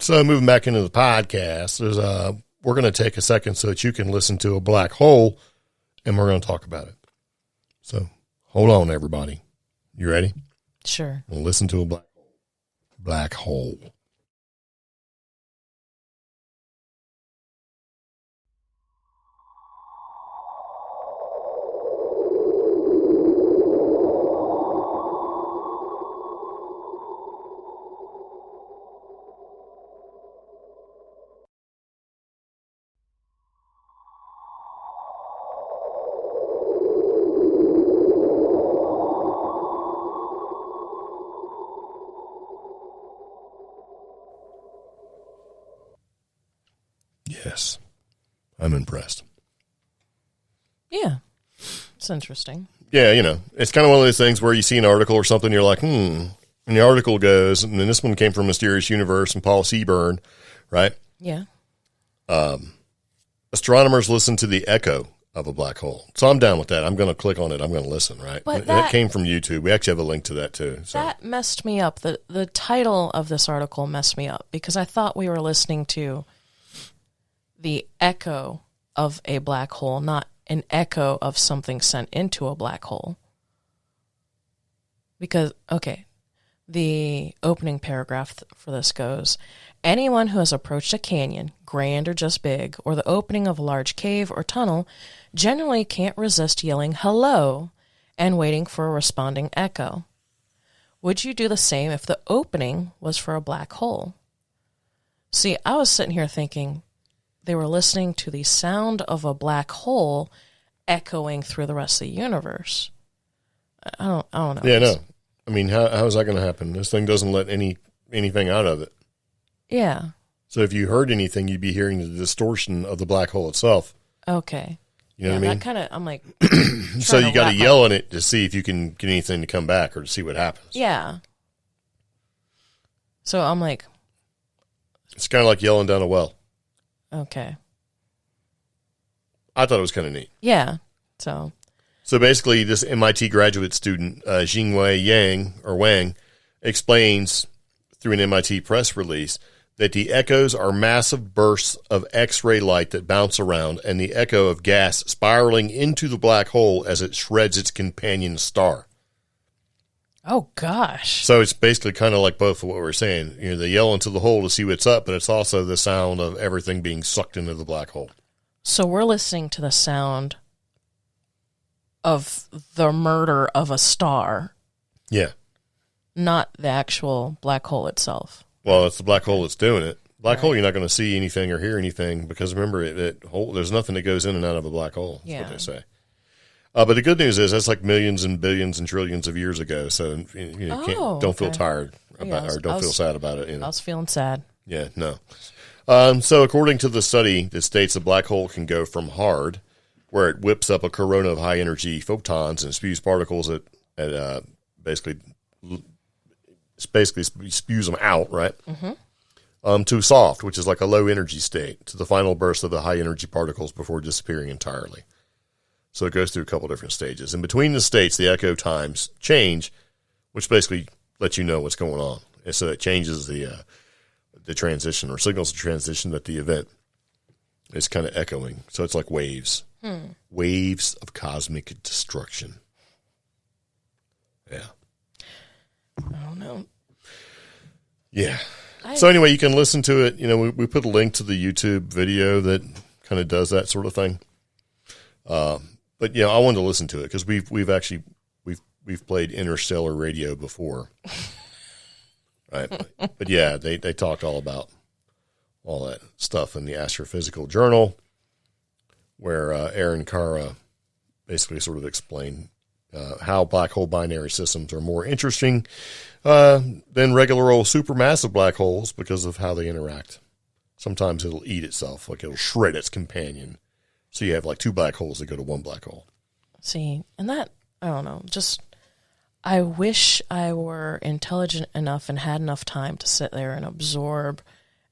A: So, moving back into the podcast, we're going to take a second so that you can listen to a black hole, and we're going to talk about it. So, hold on, everybody. You ready?
B: Sure.
A: We'll listen to a black hole. Black hole. Yes. I'm impressed.
B: Yeah. It's interesting.
A: Yeah, it's kind of one of those things where you see an article or something, you're like, and the article goes, and then this one came from Mysterious Universe and Paul Seaburn, right?
B: Yeah.
A: Astronomers listen to the echo of a black hole. So I'm down with that. I'm going to click on it. I'm going to listen, right?
B: But
A: that came from YouTube. We actually have a link to that too. So.
B: That messed me up. The title of this article messed me up because I thought we were listening to the echo of a black hole, not an echo of something sent into a black hole. Because, okay, the opening paragraph for this goes, anyone who has approached a canyon, grand or just big, or the opening of a large cave or tunnel generally can't resist yelling hello and waiting for a responding echo. Would you do the same if the opening was for a black hole? See, I was sitting here thinking they were listening to the sound of a black hole echoing through the rest of the universe. I don't know.
A: Yeah, no. I mean, how is that going to happen? This thing doesn't let anything out of it.
B: Yeah.
A: So if you heard anything, you'd be hearing the distortion of the black hole itself.
B: Okay.
A: You know what I mean?
B: That kind of, I'm like,
A: so you got to yell on it to see if you can get anything to come back or to see what happens.
B: Yeah. So I'm like,
A: it's kind of like yelling down a well.
B: Okay.
A: I thought it was kind of neat.
B: Yeah. So
A: basically, this MIT graduate student, Jingwei Wang, explains through an MIT press release that the echoes are massive bursts of X-ray light that bounce around and the echo of gas spiraling into the black hole as it shreds its companion star.
B: oh gosh.
A: So it's basically kind of like both of what we're saying. They yell into the hole to see what's up, but it's also the sound of everything being sucked into the black hole.
B: So we're listening to the sound of the murder of a star.
A: Yeah.
B: Not the actual black hole itself.
A: Well, it's the black hole that's doing it. Black hole, you're not going to see anything or hear anything because remember, there's nothing that goes in and out of a black hole. That's what they say. But the good news is that's like millions and billions and trillions of years ago. So don't feel tired about or don't feel sad about it.
B: I was feeling sad.
A: Yeah, no. So according to the study, that states a black hole can go from hard, where it whips up a corona of high energy photons and spews particles basically spews them out, right? Mm-hmm. to soft, which is like a low energy state, to the final burst of the high energy particles before disappearing entirely. So it goes through a couple different stages. In between the states, the echo times change, which basically lets you know what's going on. And so it changes the transition, or signals the transition that the event is kind of echoing. So it's like waves. Waves of cosmic destruction. Yeah.
B: I don't know.
A: Yeah. So anyway, you can listen to it. You know, we put a link to the YouTube video that kind of does that sort of thing. But yeah, I wanted to listen to it because we've played interstellar radio before, right? But yeah, they talked all about all that stuff in the Astrophysical Journal, where Aaron Carra basically sort of explained how black hole binary systems are more interesting than regular old supermassive black holes because of how they interact. Sometimes it'll eat itself, like it'll shred its companion. So you have like two black holes that go to one black hole.
B: See, and that, I don't know, just, I wish I were intelligent enough and had enough time to sit there and absorb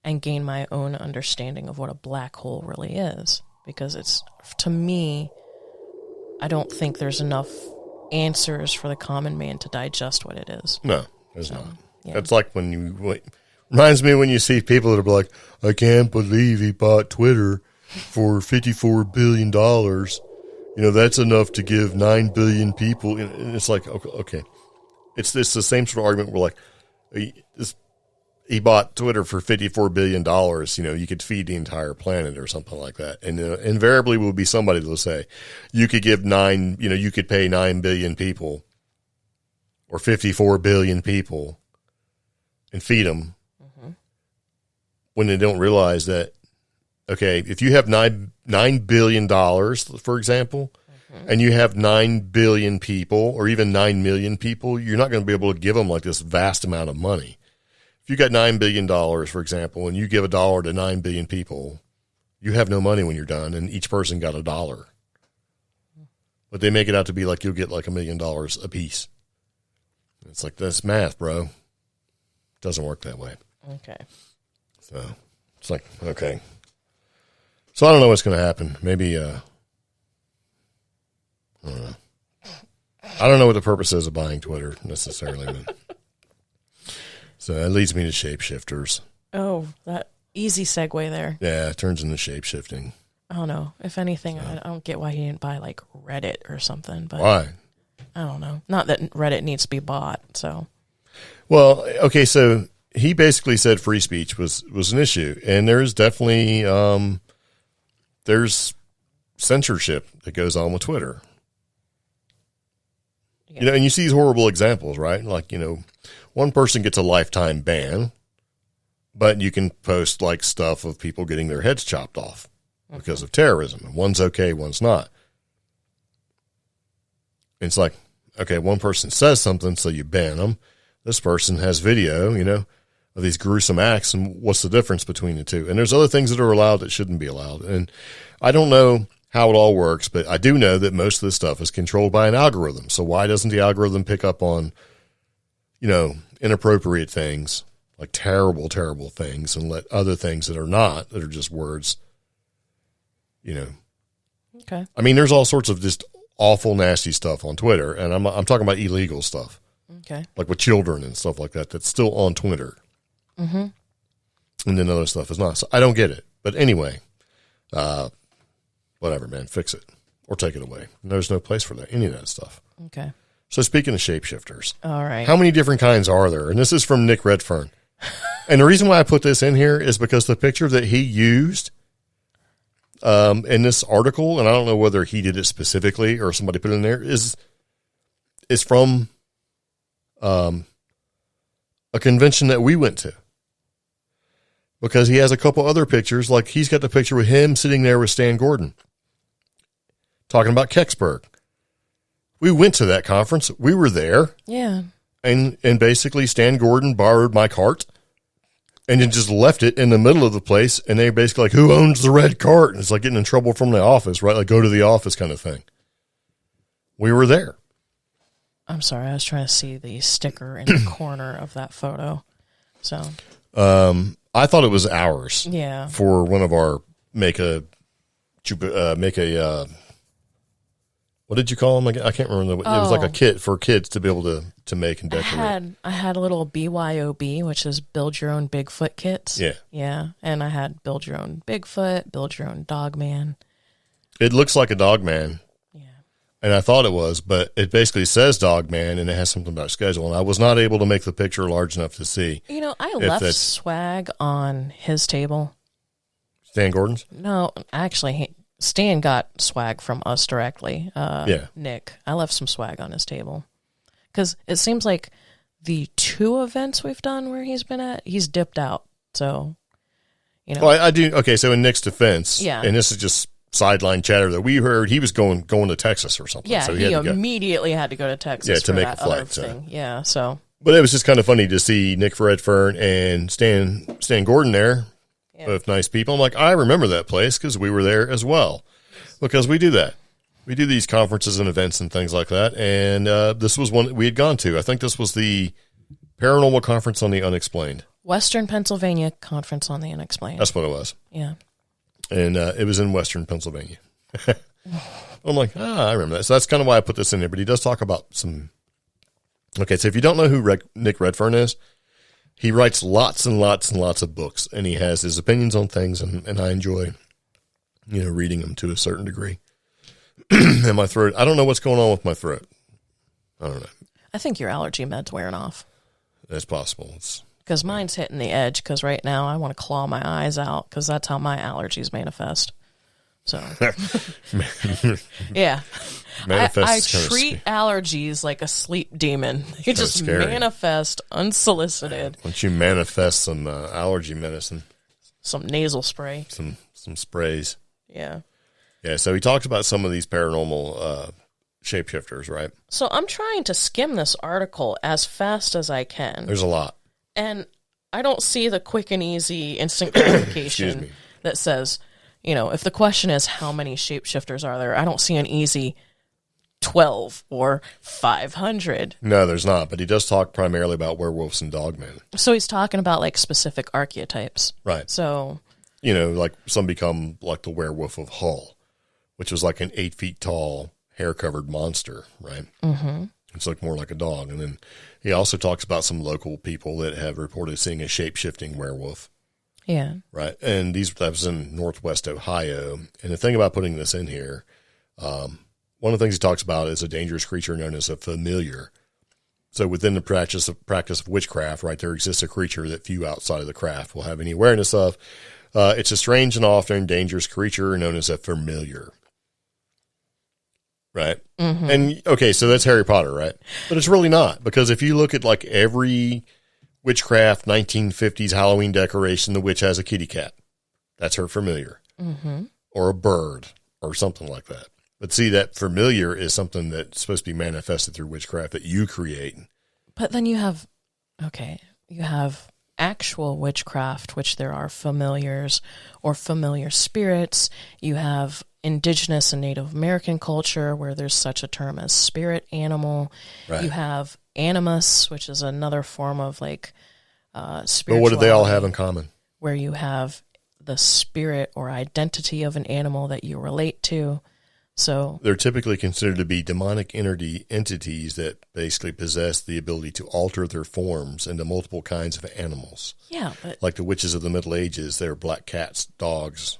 B: and gain my own understanding of what a black hole really is. Because it's, to me, I don't think there's enough answers for the common man to digest what it is.
A: No, there's not.
B: Yeah.
A: It's like when you, reminds me when you see people that are like, I can't believe he bought Twitter for $54 billion. You know, that's enough to give 9 billion people. And it's like, okay. It's the same sort of argument where like, he bought Twitter for $54 billion. You know, you could feed the entire planet or something like that. And invariably will be somebody that will say, you could give you could pay 9 billion people or 54 billion people and feed them when they don't realize that, okay, if you have $9 billion, for example, and you have 9 billion people or even 9 million people, you're not going to be able to give them like this vast amount of money. If you got $9 billion, for example, and you give $1 to 9 billion people, you have no money when you're done, and each person got $1. But they make it out to be like you'll get like $1 million a piece. It's like, that's math, bro. It doesn't work that way.
B: Okay.
A: So it's like, okay. So I don't know what's going to happen. Maybe, I don't know. I don't know what the purpose is of buying Twitter necessarily. But. So that leads me to ShapeShifters.
B: Oh, that easy segue there.
A: Yeah, it turns into shape-shifting.
B: I don't know. If anything, I don't get why he didn't buy like Reddit or something. But
A: why?
B: I don't know. Not that Reddit needs to be bought. So,
A: well, okay. So he basically said free speech was an issue, and there's definitely there's censorship that goes on with Twitter. Yeah. You know, and you see these horrible examples, right? Like, you know, one person gets a lifetime ban, but you can post like stuff of people getting their heads chopped off because of terrorism. And one's okay, one's not. It's like, okay, one person says something, so you ban them. This person has video, you know, of these gruesome acts, and what's the difference between the two? And there's other things that are allowed that shouldn't be allowed. And I don't know how it all works, but I do know that most of this stuff is controlled by an algorithm. So why doesn't the algorithm pick up on, you know, inappropriate things, like terrible, terrible things, and let other things that are not, that are just words, you know.
B: Okay.
A: I mean, there's all sorts of just awful, nasty stuff on Twitter, and I'm talking about illegal stuff.
B: Okay.
A: Like with children and stuff like that, that's still on Twitter. Mm-hmm. And then other stuff is not. So I don't get it. But anyway, whatever, man, fix it or take it away. There's no place for that, any of that stuff.
B: Okay.
A: So speaking of shapeshifters,
B: all right,
A: how many different kinds are there? And this is from Nick Redfern. And the reason why I put this in here is because the picture that he used in this article, and I don't know whether he did it specifically or somebody put it in there, is from a convention that we went to. Because he has a couple other pictures, like he's got the picture with him sitting there with Stan Gordon talking about Kecksburg. We went to that conference. We were there.
B: Yeah.
A: And basically Stan Gordon borrowed my cart and then just left it in the middle of the place. And they basically like, who owns the red cart? And it's like getting in trouble from the office, right? Like go to the office kind of thing. We were there.
B: I'm sorry. I was trying to see the sticker in the corner of that photo. So,
A: I thought it was hours.
B: Yeah.
A: For one of our what did you call them again? I can't remember. It was like a kit for kids to be able to make and decorate.
B: I had a little BYOB, which is build your own Bigfoot kits.
A: Yeah.
B: Yeah. And I had build your own Bigfoot, build your own dog man.
A: It looks like a dog man.
B: Yeah.
A: And I thought it was, but it basically says dog man and it has something about schedule. And I was not able to make the picture large enough to see.
B: You know, I left swag on his table.
A: Stan Gordon's?
B: No, actually, Stan got swag from us directly.
A: Yeah.
B: Nick, I left some swag on his table. Because it seems like the 2 events we've done where he's been at, he's dipped out. So, you know.
A: Well, I do. Okay, so in Nick's defense,
B: yeah.
A: And this is just sideline chatter that we heard he was going to Texas or something.
B: Yeah,
A: so
B: he immediately had to go to Texas
A: to
B: for
A: make
B: that
A: a flight.
B: other thing. Yeah, so.
A: But it was just kind of funny to see Nick Redfern and Stan Gordon there. Yeah. Both nice people. I'm like, I remember that place because we were there as well. Because we do that. We do these conferences and events and things like that. And this was one that we had gone to. I think this was the Paranormal Conference on the Unexplained.
B: Western Pennsylvania Conference on the Unexplained.
A: That's what it was.
B: Yeah.
A: And it was in Western Pennsylvania. I'm like, I remember that. So that's kind of why I put this in there. But he does talk about some... Okay, so if you don't know who Nick Redfern is, he writes lots and lots and lots of books, and he has his opinions on things, and I enjoy, reading them to a certain degree. And my throat, I don't know what's going on with my throat. I don't know.
B: I think your allergy med's wearing off.
A: That's possible.
B: Because mine's hitting the edge, because right now I want to claw my eyes out, because that's how my allergies manifest. So, yeah. I treat allergies like a sleep demon. They just
A: scary.
B: manifest unsolicited.
A: Once you manifest some allergy medicine.
B: Some nasal spray.
A: Some sprays.
B: Yeah.
A: Yeah, so he talked about some of these paranormal shapeshifters, right?
B: So I'm trying to skim this article as fast as I can.
A: There's a lot.
B: And I don't see the quick and easy instant gratification that says... if the question is how many shapeshifters are there, I don't see an easy 12 or 500.
A: No, there's not. But he does talk primarily about werewolves and dogmen.
B: So he's talking about like specific archetypes.
A: Right.
B: So,
A: like some become like the werewolf of Hull, which was like an 8 feet tall, hair covered monster. Right. Mm-hmm. It's like more like a dog. And then he also talks about some local people that have reported seeing a shape shifting werewolf.
B: Yeah.
A: Right. And that was in Northwest Ohio. And the thing about putting this in here, one of the things he talks about is a dangerous creature known as a familiar. So within the practice of witchcraft, right, there exists a creature that few outside of the craft will have any awareness of. It's a strange and often dangerous creature known as a familiar. Right. Mm-hmm. And okay, so that's Harry Potter, right? But it's really not, because if you look at like every witchcraft 1950s Halloween decoration, the witch has a kitty cat. That's her familiar. Mm-hmm. Or a bird or something like that. But see, that familiar is something that's supposed to be manifested through witchcraft that you create.
B: But then you have actual witchcraft, which there are familiars or familiar spirits. You have indigenous and Native American culture where there's such a term as spirit animal. Right. You have animus, which is another form of like spirituality.
A: But what do they all have in common?
B: Where you have the spirit or identity of an animal that you relate to. So
A: they're typically considered to be demonic entities that basically possess the ability to alter their forms into multiple kinds of animals.
B: Yeah, but
A: like the witches of the Middle Ages, they're black cats, dogs,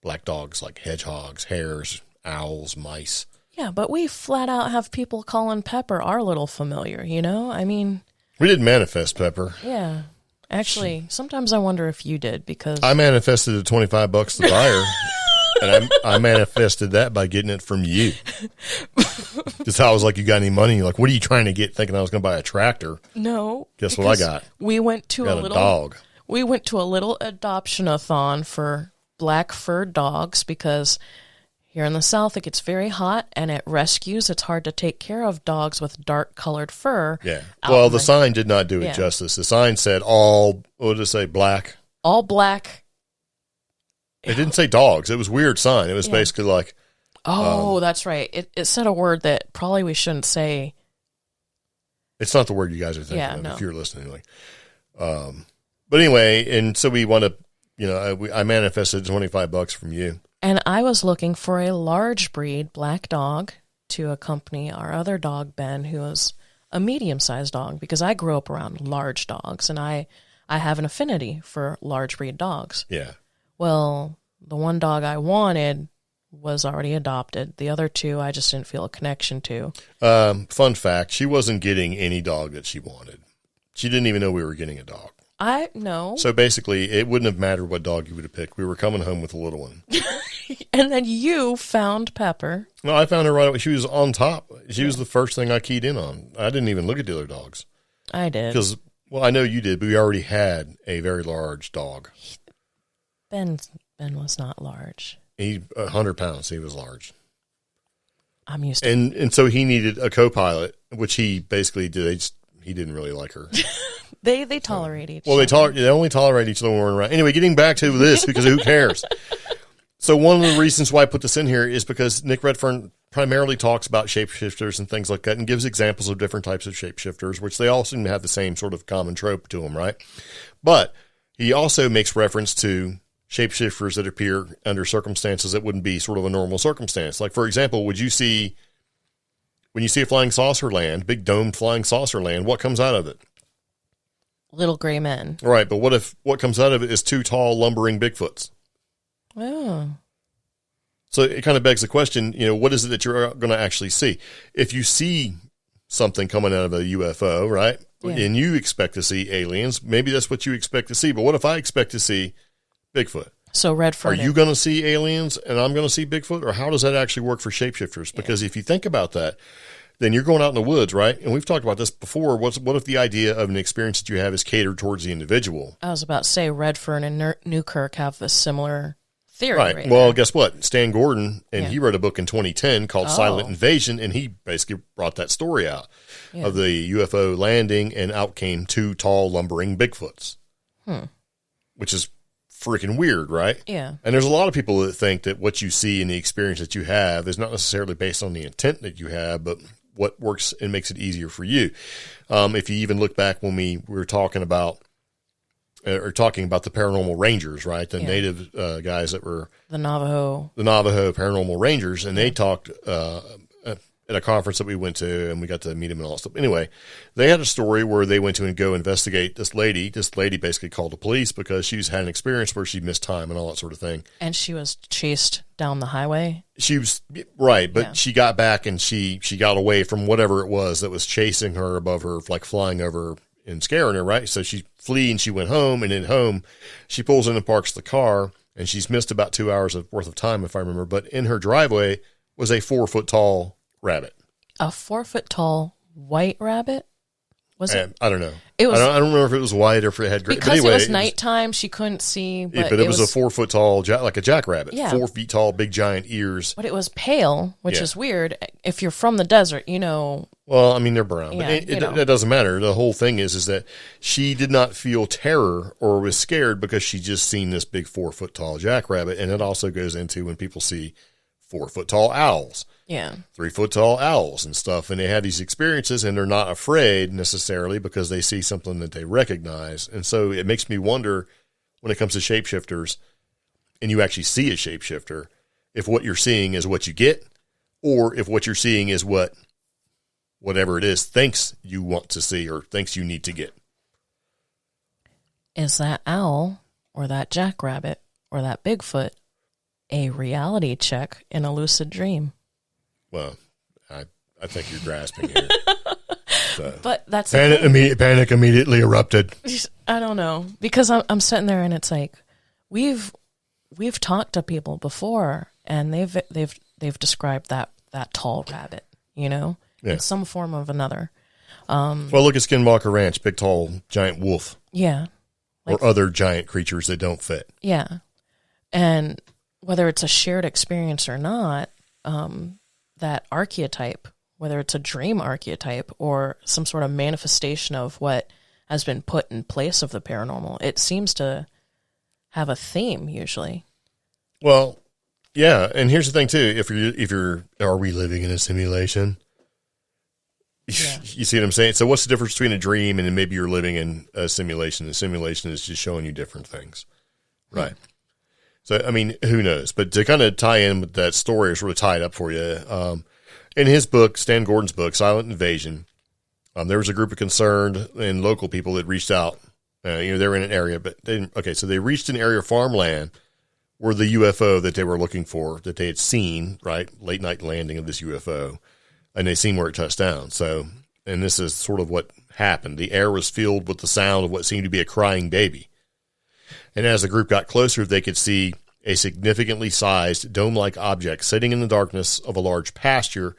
A: black dogs like hedgehogs, hares, owls, mice.
B: Yeah, but we flat out have people calling Pepper our little familiar, I mean...
A: We didn't manifest Pepper.
B: Yeah. Actually, sometimes I wonder if you did, because...
A: I manifested the $25 to buy her, and I manifested that by getting it from you. Just how I was like, you got any money? You're like, what are you trying to get, thinking I was going to buy a tractor?
B: No.
A: Guess what I got?
B: We went to
A: a dog.
B: We went to a little adoption-a-thon for black fur dogs, because... Here in the South, it gets very hot, and at rescues, it's hard to take care of dogs with dark-colored fur.
A: Yeah. Well, the sign did not do it justice. The sign said what did it say, black?
B: All black.
A: It didn't say dogs. It was a weird sign. It was basically like...
B: Oh, that's right. It said a word that probably we shouldn't say.
A: It's not the word you guys are thinking of
B: no.
A: if you're listening. Like, But anyway, and so we want to, I manifested $25 from you.
B: And I was looking for a large breed black dog to accompany our other dog, Ben, who is a medium-sized dog, because I grew up around large dogs, and I have an affinity for large breed dogs.
A: Yeah.
B: Well, the one dog I wanted was already adopted. The other two I just didn't feel a connection to.
A: Fun fact, she wasn't getting any dog that she wanted. She didn't even know we were getting a dog.
B: I know.
A: So basically, it wouldn't have mattered what dog you would have picked. We were coming home with a little one.
B: And then you found Pepper.
A: No, I found her right away. She was on top. She was the first thing I keyed in on. I didn't even look at the other dogs.
B: I did.
A: Because, well, I know you did, but we already had a very large dog.
B: Ben was not large.
A: 100 pounds. He was large.
B: I'm used to
A: it. And so he needed a co-pilot, which he basically did. He didn't really like her.
B: They tolerate each other.
A: Well, they only tolerate each other when we're around. Anyway, getting back to this, because who cares? So one of the reasons why I put this in here is because Nick Redfern primarily talks about shapeshifters and things like that, and gives examples of different types of shapeshifters, which they all seem to have the same sort of common trope to them, right? But he also makes reference to shapeshifters that appear under circumstances that wouldn't be sort of a normal circumstance. Like, for example, when you see a flying saucer land, big domed flying saucer land, what comes out of it?
B: Little gray men.
A: Right, but what if what comes out of it is two tall, lumbering Bigfoots?
B: Oh.
A: So it kind of begs the question, what is it that you're going to actually see? If you see something coming out of a UFO, right, and you expect to see aliens, maybe that's what you expect to see. But what if I expect to see Bigfoot?
B: So Redfern.
A: Are you going to see aliens and I'm going to see Bigfoot? Or how does that actually work for shapeshifters? Because if you think about that, then you're going out in the woods, right? And we've talked about this before. What if the idea of an experience that you have is catered towards the individual?
B: I was about to say Redfern and Newkirk have this similar theory.
A: Right. Well, guess what? Stan Gordon, and he wrote a book in 2010 called Silent Invasion, and he basically brought that story out of the UFO landing, and out came two tall, lumbering Bigfoots, which is freaking weird, right?
B: Yeah.
A: And there's a lot of people that think that what you see and the experience that you have is not necessarily based on the intent that you have, but what works and makes it easier for you. If you even look back when we were talking about the Paranormal Rangers, right? The native guys that were
B: the Navajo
A: Paranormal Rangers, and they talked at a conference that we went to, and we got to meet them and all that stuff. Anyway, they had a story where they went to and go investigate this lady. This lady basically called the police because she's had an experience where she missed time and all that sort of thing. And
B: she was chased down the highway.
A: She was right, but she got back and she got away from whatever it was that was chasing her above her, like flying over her and scaring her, right? So she flee and she went home, and in home she pulls in and parks the car, and she's missed about 2 hours worth of time, if I remember. But in her driveway was a 4-foot tall rabbit.
B: A 4-foot tall white rabbit? Was it?
A: I don't know.
B: It was.
A: I don't remember if it was white or if it had gray.
B: Because anyway, it was nighttime, she couldn't see.
A: But it was a 4-foot tall, like a jackrabbit.
B: Yeah.
A: 4 feet tall, big giant ears.
B: But it was pale, which is weird. If you're from the desert,
A: Well, I mean, they're brown. But that doesn't matter. The whole thing is that she did not feel terror or was scared because she just seen this big 4-foot tall jackrabbit. And it also goes into when people see 4-foot tall owls.
B: Yeah.
A: 3-foot tall owls and stuff. And they have these experiences, and they're not afraid necessarily because they see something that they recognize. And so it makes me wonder, when it comes to shapeshifters, and you actually see a shapeshifter, if what you're seeing is what you get, or if what you're seeing is whatever it is thinks you want to see or thinks you need to get.
B: Is that owl or that jackrabbit or that Bigfoot a reality check in a lucid dream?
A: Well, I think you're grasping here. So.
B: But that's
A: panic immediately erupted.
B: I don't know, because I'm sitting there and it's like we've talked to people before, and they've described that tall rabbit, in some form of another.
A: Well, look at Skinwalker Ranch, big tall giant wolf.
B: Yeah.
A: Or other giant creatures that don't fit.
B: Yeah. And whether it's a shared experience or not, that archetype, whether it's a dream archetype or some sort of manifestation of what has been put in place of the paranormal, it seems to have a theme usually.
A: Well, yeah, and here's the thing too: if you're, are we living in a simulation?
B: Yeah.
A: You see what I'm saying? So what's the difference between a dream and then maybe you're living in a simulation? The simulation is just showing you different things. Right. So, I mean, who knows? But to kind of tie in with that story or sort of tie it up for you, in his book, Stan Gordon's book, Silent Invasion, there was a group of concerned and local people that reached out. They were in an area, but so they reached an area of farmland where the UFO that they were looking for, that they had seen, right, late night landing of this UFO, and they seen where it touched down. So, and this is sort of what happened. The air was filled with the sound of what seemed to be a crying baby. And as the group got closer, they could see a significantly sized dome-like object sitting in the darkness of a large pasture.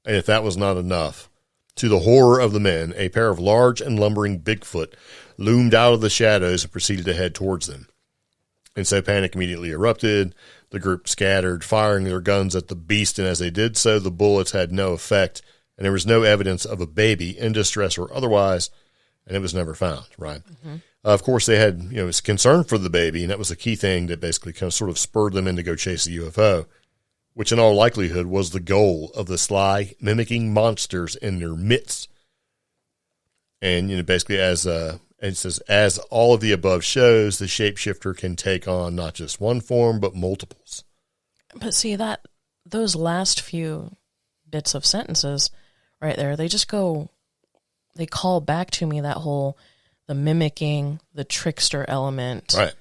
A: And if that was not enough, to the horror of the men, a pair of large and lumbering Bigfoot loomed out of the shadows and proceeded to head towards them. And so panic immediately erupted. The group scattered, firing their guns at the beast, and as they did so, the bullets had no effect, and there was no evidence of a baby in distress or otherwise, and it was never found, right? Mm-hmm. Of course, they had, was concern for the baby, and that was the key thing that basically kind of sort of spurred them in to go chase the UFO, which in all likelihood was the goal of the sly, mimicking monsters in their midst. And, basically it says, as all of the above shows, the shapeshifter can take on not just one form, but multiples.
B: But see, those last few bits of sentences right there, they call back to me that whole, the mimicking, the trickster element.
A: Right.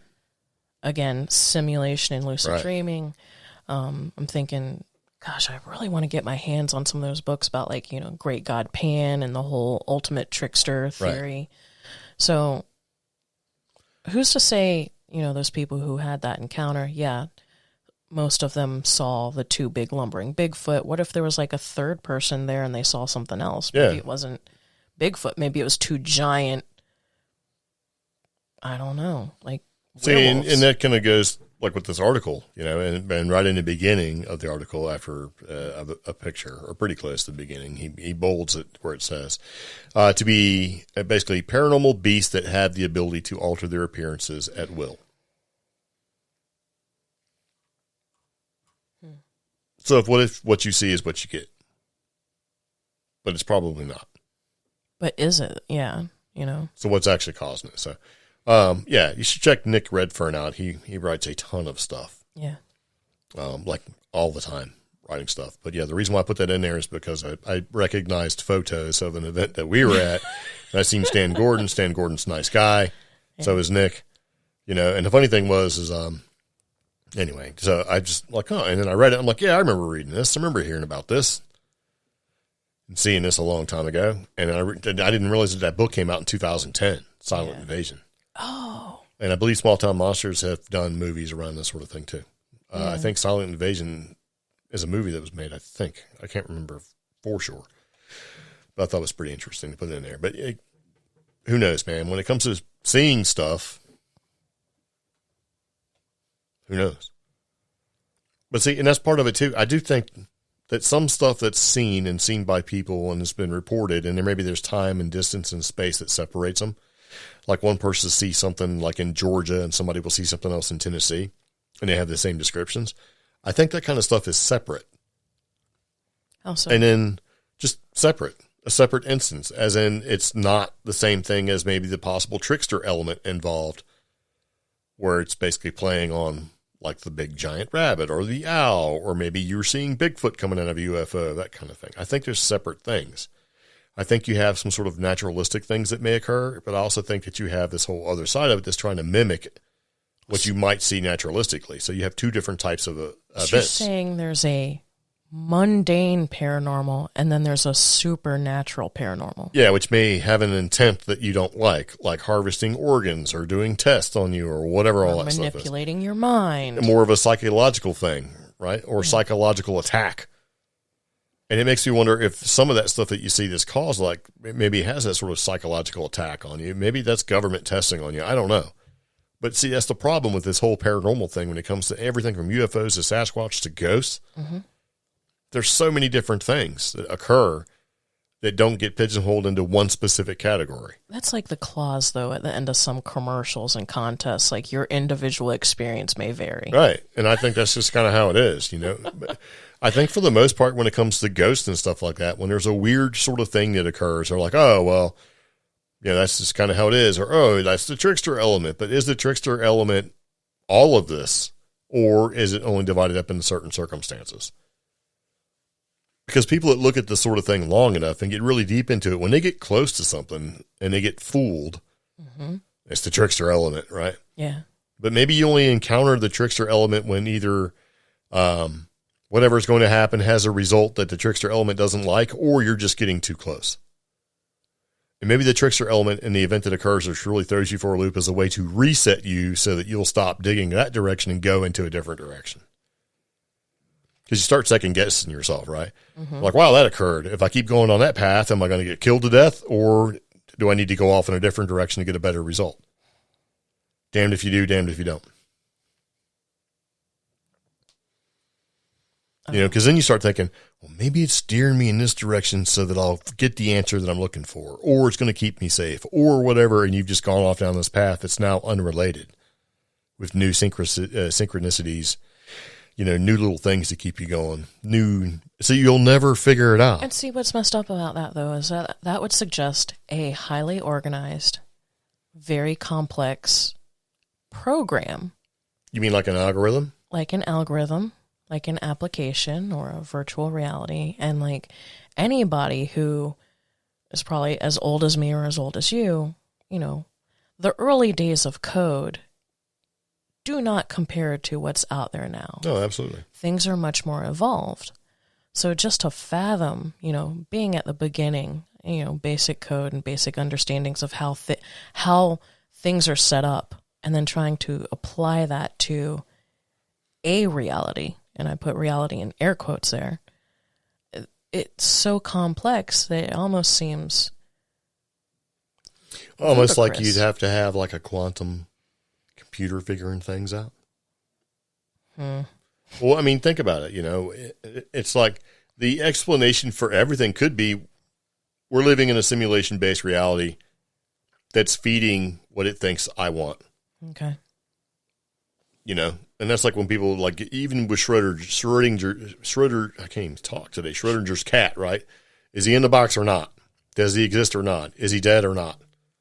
B: Again, simulation and lucid dreaming. I'm thinking, gosh, I really want to get my hands on some of those books about Great God Pan and the whole ultimate trickster theory. Right. So who's to say, those people who had that encounter, most of them saw the two big lumbering Bigfoot. What if there was a third person there and they saw something else? Maybe it wasn't Bigfoot. Maybe it was two giant, I don't know,
A: See, and that kind of goes with this article, and right in the beginning of the article, after a picture, or pretty close to the beginning, he bolds it where it says, to be basically paranormal beasts that have the ability to alter their appearances at will. So if what you see is what you get, but it's probably not.
B: But is it? Yeah,
A: So what's actually causing it? So, you should check Nick Redfern out. He writes a ton of stuff.
B: Yeah.
A: All the time, writing stuff. But the reason why I put that in there is because I recognized photos of an event that we were at. And I seen Stan Gordon. Stan Gordon's a nice guy. Yeah. So is Nick. And the funny thing was anyway, so I just and then I read it. I'm like, I remember reading this. I remember hearing about this and seeing this a long time ago. And I didn't realize that book came out in 2010, Silent Invasion.
B: Oh.
A: And I believe Small Town Monsters have done movies around this sort of thing too. I think Silent Invasion is a movie that was made, I think. I can't remember for sure. But I thought it was pretty interesting to put it in there. But who knows, man? When it comes to seeing stuff, who knows? But see, and that's part of it too. I do think that some stuff that's seen and seen by people and has been reported, and there's time and distance and space that separates them. Like one person sees something in Georgia and somebody will see something else in Tennessee and they have the same descriptions. I think that kind of stuff is separate.
B: How so?
A: And then just a separate instance, as in it's not the same thing as maybe the possible trickster element involved, where it's basically playing on the big giant rabbit or the owl, or maybe you're seeing Bigfoot coming out of a UFO, that kind of thing. I think there's separate things. I think you have some sort of naturalistic things that may occur, but I also think that you have this whole other side of it that's trying to mimic what you might see naturalistically. So you have two different types of events.
B: You're saying there's a mundane paranormal and then there's a supernatural paranormal.
A: Yeah, which may have an intent that you don't like harvesting organs or doing tests on you or whatever all that stuff is.
B: Manipulating your mind.
A: More of a psychological thing, right? Or psychological attack. And it makes you wonder if some of that stuff that you see that's caused, maybe has that sort of psychological attack on you. Maybe that's government testing on you. I don't know. But see, that's the problem with this whole paranormal thing when it comes to everything from UFOs to Sasquatch to ghosts. Mm-hmm. There's so many different things that occur that don't get pigeonholed into one specific category.
B: That's like the clause, though, at the end of some commercials and contests. Like, your individual experience may vary.
A: Right. And I think that's just kind of how it is, you know. But I think for the most part, when it comes to ghosts and stuff like that, when there's a weird sort of thing that occurs, they're like, oh, well, yeah, that's just kind of how it is. Or, oh, that's the trickster element. But is the trickster element all of this? Or is it only divided up into certain circumstances? Because people that look at this sort of thing long enough and get really deep into it, when they get close to something and they get fooled, it's the trickster element, right?
B: Yeah.
A: But maybe you only encounter the trickster element when either whatever is going to happen has a result that the trickster element doesn't like, or you're just getting too close. And maybe the trickster element in the event that occurs that really throws you for a loop is a way to reset you so that you'll stop digging that direction and go into a different direction. Because you start second guessing yourself, right? Like, wow, that occurred. If I keep going on that path, am I going to get killed to death, or do I need to go off in a different direction to get a better result? Damned if you do, damned if you don't. You know, because then you start thinking, well, maybe it's steering me in this direction so that I'll get the answer that I'm looking for, or it's going to keep me safe, or whatever, and you've just gone off down this path that's now unrelated with new synchronicities, you know, new little things to keep you going, so you'll never figure it out.
B: And see, what's messed up about that, though, is that would suggest a highly organized, very complex program.
A: You mean like an algorithm?
B: Like an algorithm, like an application or a virtual reality. And like anybody who is probably as old as me or as old as you know, the early days of code do not compare to what's out there now.
A: Oh, absolutely. Things
B: are much more evolved. So just to fathom, you know, being at the beginning, you know, basic code and basic understandings of how things are set up, and then trying to apply that to a reality, and I put reality in air quotes there, it's so complex that it almost seems
A: almost ludicrous. Like you'd have to have like a quantum computer figuring things out. Well, I mean, think about it. You know, it's like the explanation for everything could be we're living in a simulation-based reality that's feeding what it thinks I want.
B: Okay.
A: You know, and that's like when people, like, even with Schrödinger, I can't even talk today, Schrödinger's cat, right? Is he in the box or not? Does he exist or not? Is he dead or not?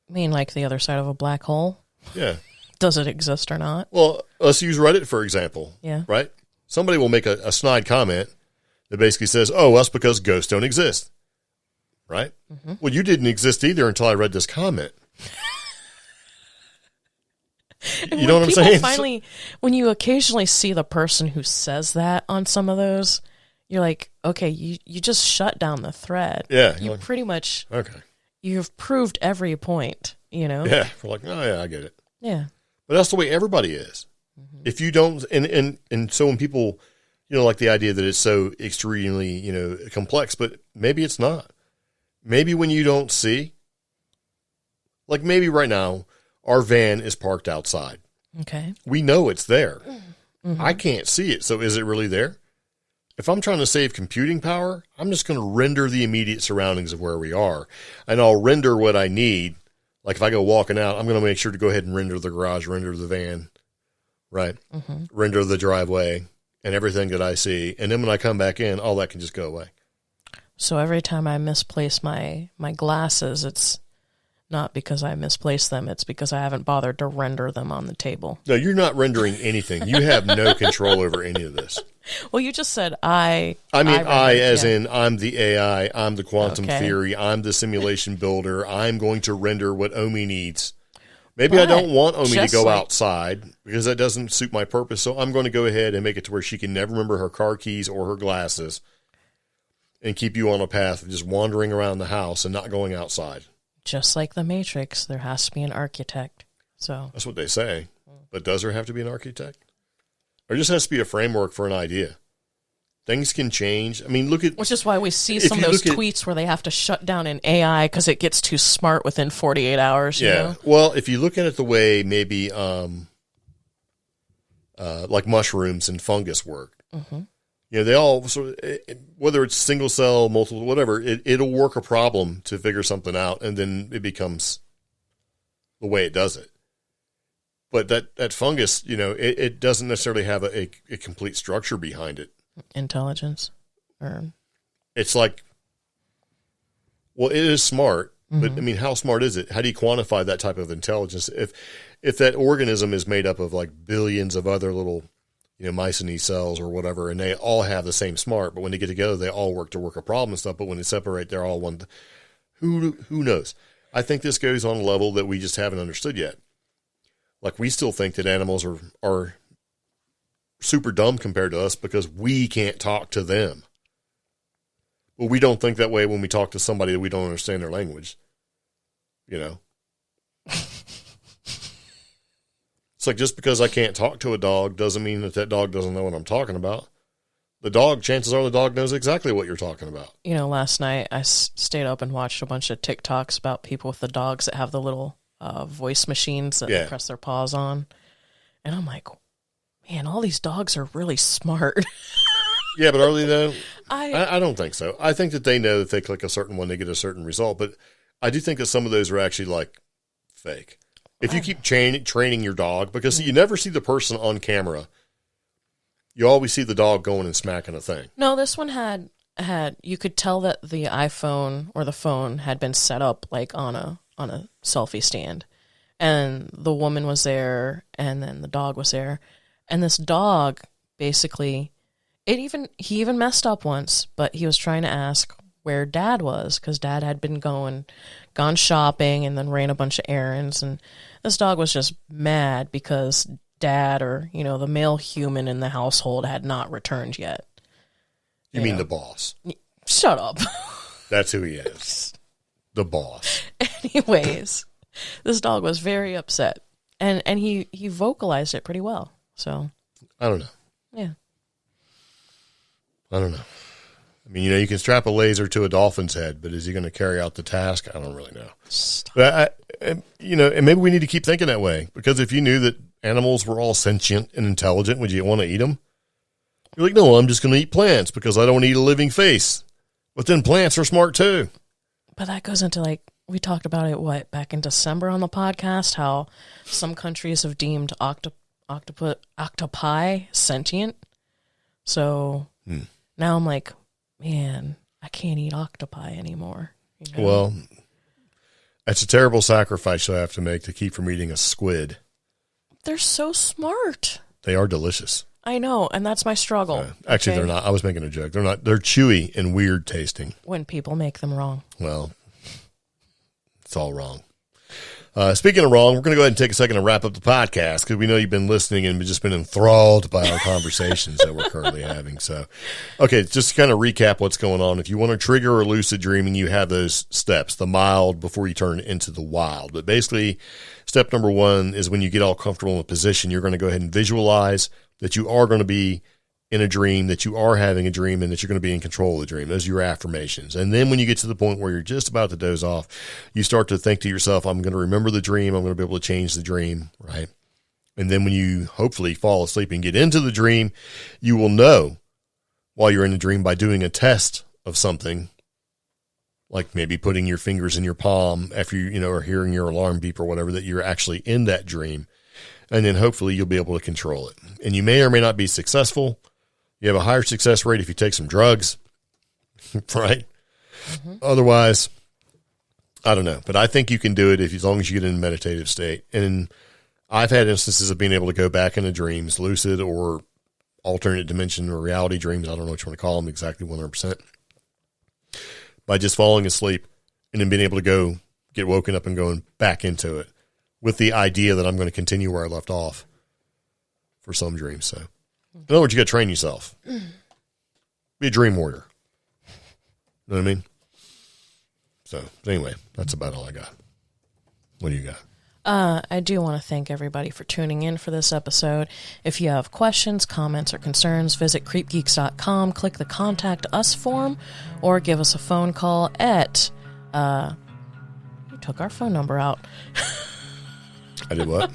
B: You mean like the other side of a black hole?
A: Yeah.
B: Does it exist or not?
A: Well, let's use Reddit, for example.
B: Yeah.
A: Right? Somebody will make a snide comment that basically says, oh, that's because ghosts don't exist. Right? Well, you didn't exist either until I read this comment. You know what I'm saying?
B: Finally, when you occasionally see the person who says that on some of those, you're like, okay, you just shut down the thread.
A: Yeah.
B: You pretty much,
A: okay.
B: You've proved every point, you know?
A: Yeah. We're like, oh, yeah, I get it.
B: Yeah.
A: But that's the way everybody is. If you don't, and so when people, you know, like the idea that it's so extremely, you know, complex, but maybe it's not. Maybe when you don't see, like maybe right now, our van is parked outside.
B: Okay.
A: We know it's there. I can't see it. So is it really there? If I'm trying to save computing power, I'm just going to render the immediate surroundings of where we are. And I'll render what I need. Like if I go walking out, I'm going to make sure to go ahead and render the garage, render the van, right? Render the driveway and everything that I see. And then when I come back in, all that can just go away.
B: So every time I misplace my glasses, it's not because I misplaced them. It's because I haven't bothered to render them on the table.
A: No, you're not rendering anything. You have no control over any of this.
B: Well, you just said I
A: mean, in I'm the AI, I'm the quantum theory, I'm the simulation builder. I'm going to render what Omi needs. Maybe I don't want Omi to go outside because that doesn't suit my purpose. So I'm going to go ahead and make it to where she can never remember her car keys or her glasses and keep you on a path of just wandering around the house and not going outside.
B: Just like the Matrix, there has to be an architect. So
A: that's what they say. But does there have to be an architect? Or just has to be a framework for an idea? Things can change. I mean, look at...
B: Which is why we see some of those tweets where they have to shut down an AI because it gets too smart within 48 hours. You know?
A: Well, if you look at it the way maybe like mushrooms and fungus work, you they all sort of, whether it's single cell, multiple, whatever, it'll work a problem to figure something out, and then it becomes the way it does it. But that fungus, it doesn't necessarily have a complete structure behind it. Intelligence, it's like, well, it is smart, but I mean, how smart is it? How do you quantify that type of intelligence? If that organism is made up of like billions of other little, mycene cells or whatever, and they all have the same smart, but when they get together, they all work a problem and stuff. But when they separate, they're all one. Who knows? I think this goes on a level that we just haven't understood yet. Like, we still think that animals are super dumb compared to us because we can't talk to them. Well, we don't think that way when we talk to somebody that we don't understand their language. It's like, just because I can't talk to a dog doesn't mean that dog doesn't know what I'm talking about. The dog, chances are the dog knows exactly what you're talking about. Last night I stayed up and watched a bunch of TikToks about people with the dogs that have the little voice machines that they press their paws on. And I'm like, man, all these dogs are really smart. Yeah, but are they though? I don't think so. I think that they know that if they click a certain one, they get a certain result. But I do think that some of those are actually like fake. If you keep training your dog, because you never see the person on camera. You always see the dog going and smacking a thing. No, this one had you could tell that the iPhone or the phone had been set up like on a selfie stand. And the woman was there, and then the dog was there. And this dog, basically, he even messed up once, but he was trying to ask where Dad was, because Dad had been gone shopping and then ran a bunch of errands. And this dog was just mad because Dad, or, the male human in the household, had not returned yet. You mean the boss? Shut up. That's who he is. The boss. Anyways, this dog was very upset. And he vocalized it pretty well. So I don't know. Yeah. I don't know. I mean, you can strap a laser to a dolphin's head, but is he going to carry out the task? I don't really know. But and maybe we need to keep thinking that way, because if you knew that animals were all sentient and intelligent, would you want to eat them? You're like, no, I'm just going to eat plants because I don't want to eat a living face. But then plants are smart too. But that goes into, like, we talked about it, back in December on the podcast, how some countries have deemed octopi sentient. So now I'm like, man, I can't eat octopi anymore. Well, that's a terrible sacrifice you'll have to make to keep from eating a squid. They're so smart. They are delicious. I know, and that's my struggle. Actually, they're not. I was making a joke. They're not. They're chewy and weird tasting. When people make them wrong. Well, it's all wrong. Speaking of wrong, we're going to go ahead and take a second to wrap up the podcast, because we know you've been listening and just been enthralled by our conversations that we're currently having. So, okay, just to kind of recap what's going on. If you want to trigger a lucid dreaming, you have those steps, the mild before you turn into the wild. But basically, step number one is when you get all comfortable in a position, you're going to go ahead and visualize that you are going to be in a dream, that you are having a dream, and that you're going to be in control of the dream. Those are your affirmations. And then when you get to the point where you're just about to doze off, you start to think to yourself, I'm going to remember the dream. I'm going to be able to change the dream, right? And then when you hopefully fall asleep and get into the dream, you will know while you're in the dream by doing a test of something, like maybe putting your fingers in your palm after you, or hearing your alarm beep or whatever, that you're actually in that dream. And then hopefully you'll be able to control it. And you may or may not be successful. You have a higher success rate if you take some drugs, right? Mm-hmm. Otherwise, I don't know. But I think you can do it as long as you get in a meditative state. And I've had instances of being able to go back into dreams, lucid or alternate dimension or reality dreams. I don't know what you want to call them exactly 100%. By just falling asleep and then being able to get woken up and going back into it with the idea that I'm going to continue where I left off for some dreams. So, in other words, you got to train yourself. Be a dream warrior. You know what I mean? So, anyway, that's about all I got. What do you got? I do want to thank everybody for tuning in for this episode. If you have questions, comments, or concerns, visit CreepGeeks.com, click the Contact Us form, or give us a phone call at, you took our phone number out. I did what?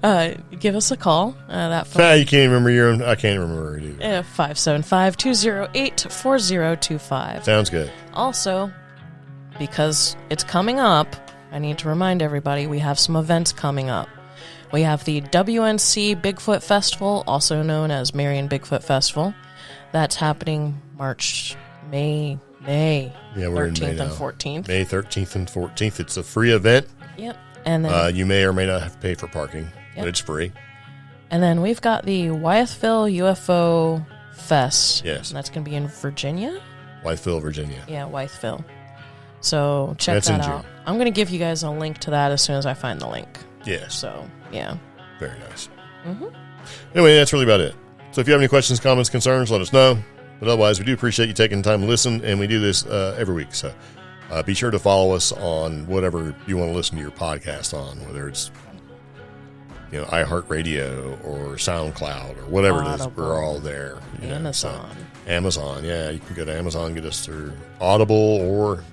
B: Give us a call. That phone,
A: You can't even remember your own. I can't remember it either.
B: 575-208-4025.
A: Sounds good.
B: Also, because it's coming up, I need to remind everybody we have some events coming up. We have the WNC Bigfoot Festival, also known as Marion Bigfoot Festival. That's happening May
A: Yeah, we're in May
B: 13th
A: now.
B: and 14th.
A: May 13th and 14th. It's a free event.
B: Yep. And then
A: You may or may not have to pay for parking, but it's free.
B: And then we've got the Wyethville UFO Fest.
A: Yes.
B: And that's going to be in Virginia?
A: Wyethville, Virginia.
B: Yeah, Wyethville. So check
A: That's in
B: that
A: June.
B: out. I'm going to give you guys a link to that as soon as I find the link.
A: Yes.
B: So, yeah.
A: Very nice. Anyway, that's really about it. So if you have any questions, comments, concerns, let us know. But otherwise, we do appreciate you taking the time to listen, and we do this every week. So be sure to follow us on whatever you want to listen to your podcast on, whether it's iHeartRadio or SoundCloud or whatever it is.
B: Audible.
A: We're all there.
B: Amazon.
A: Amazon, yeah. You can go to Amazon, get us through Audible or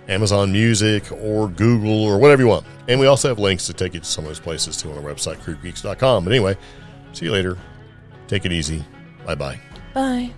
A: Amazon Music or Google or whatever you want. And we also have links to take you to some of those places too on our website, CreepGeeks.com. But anyway, see you later. Take it easy. Bye-bye.
B: Bye.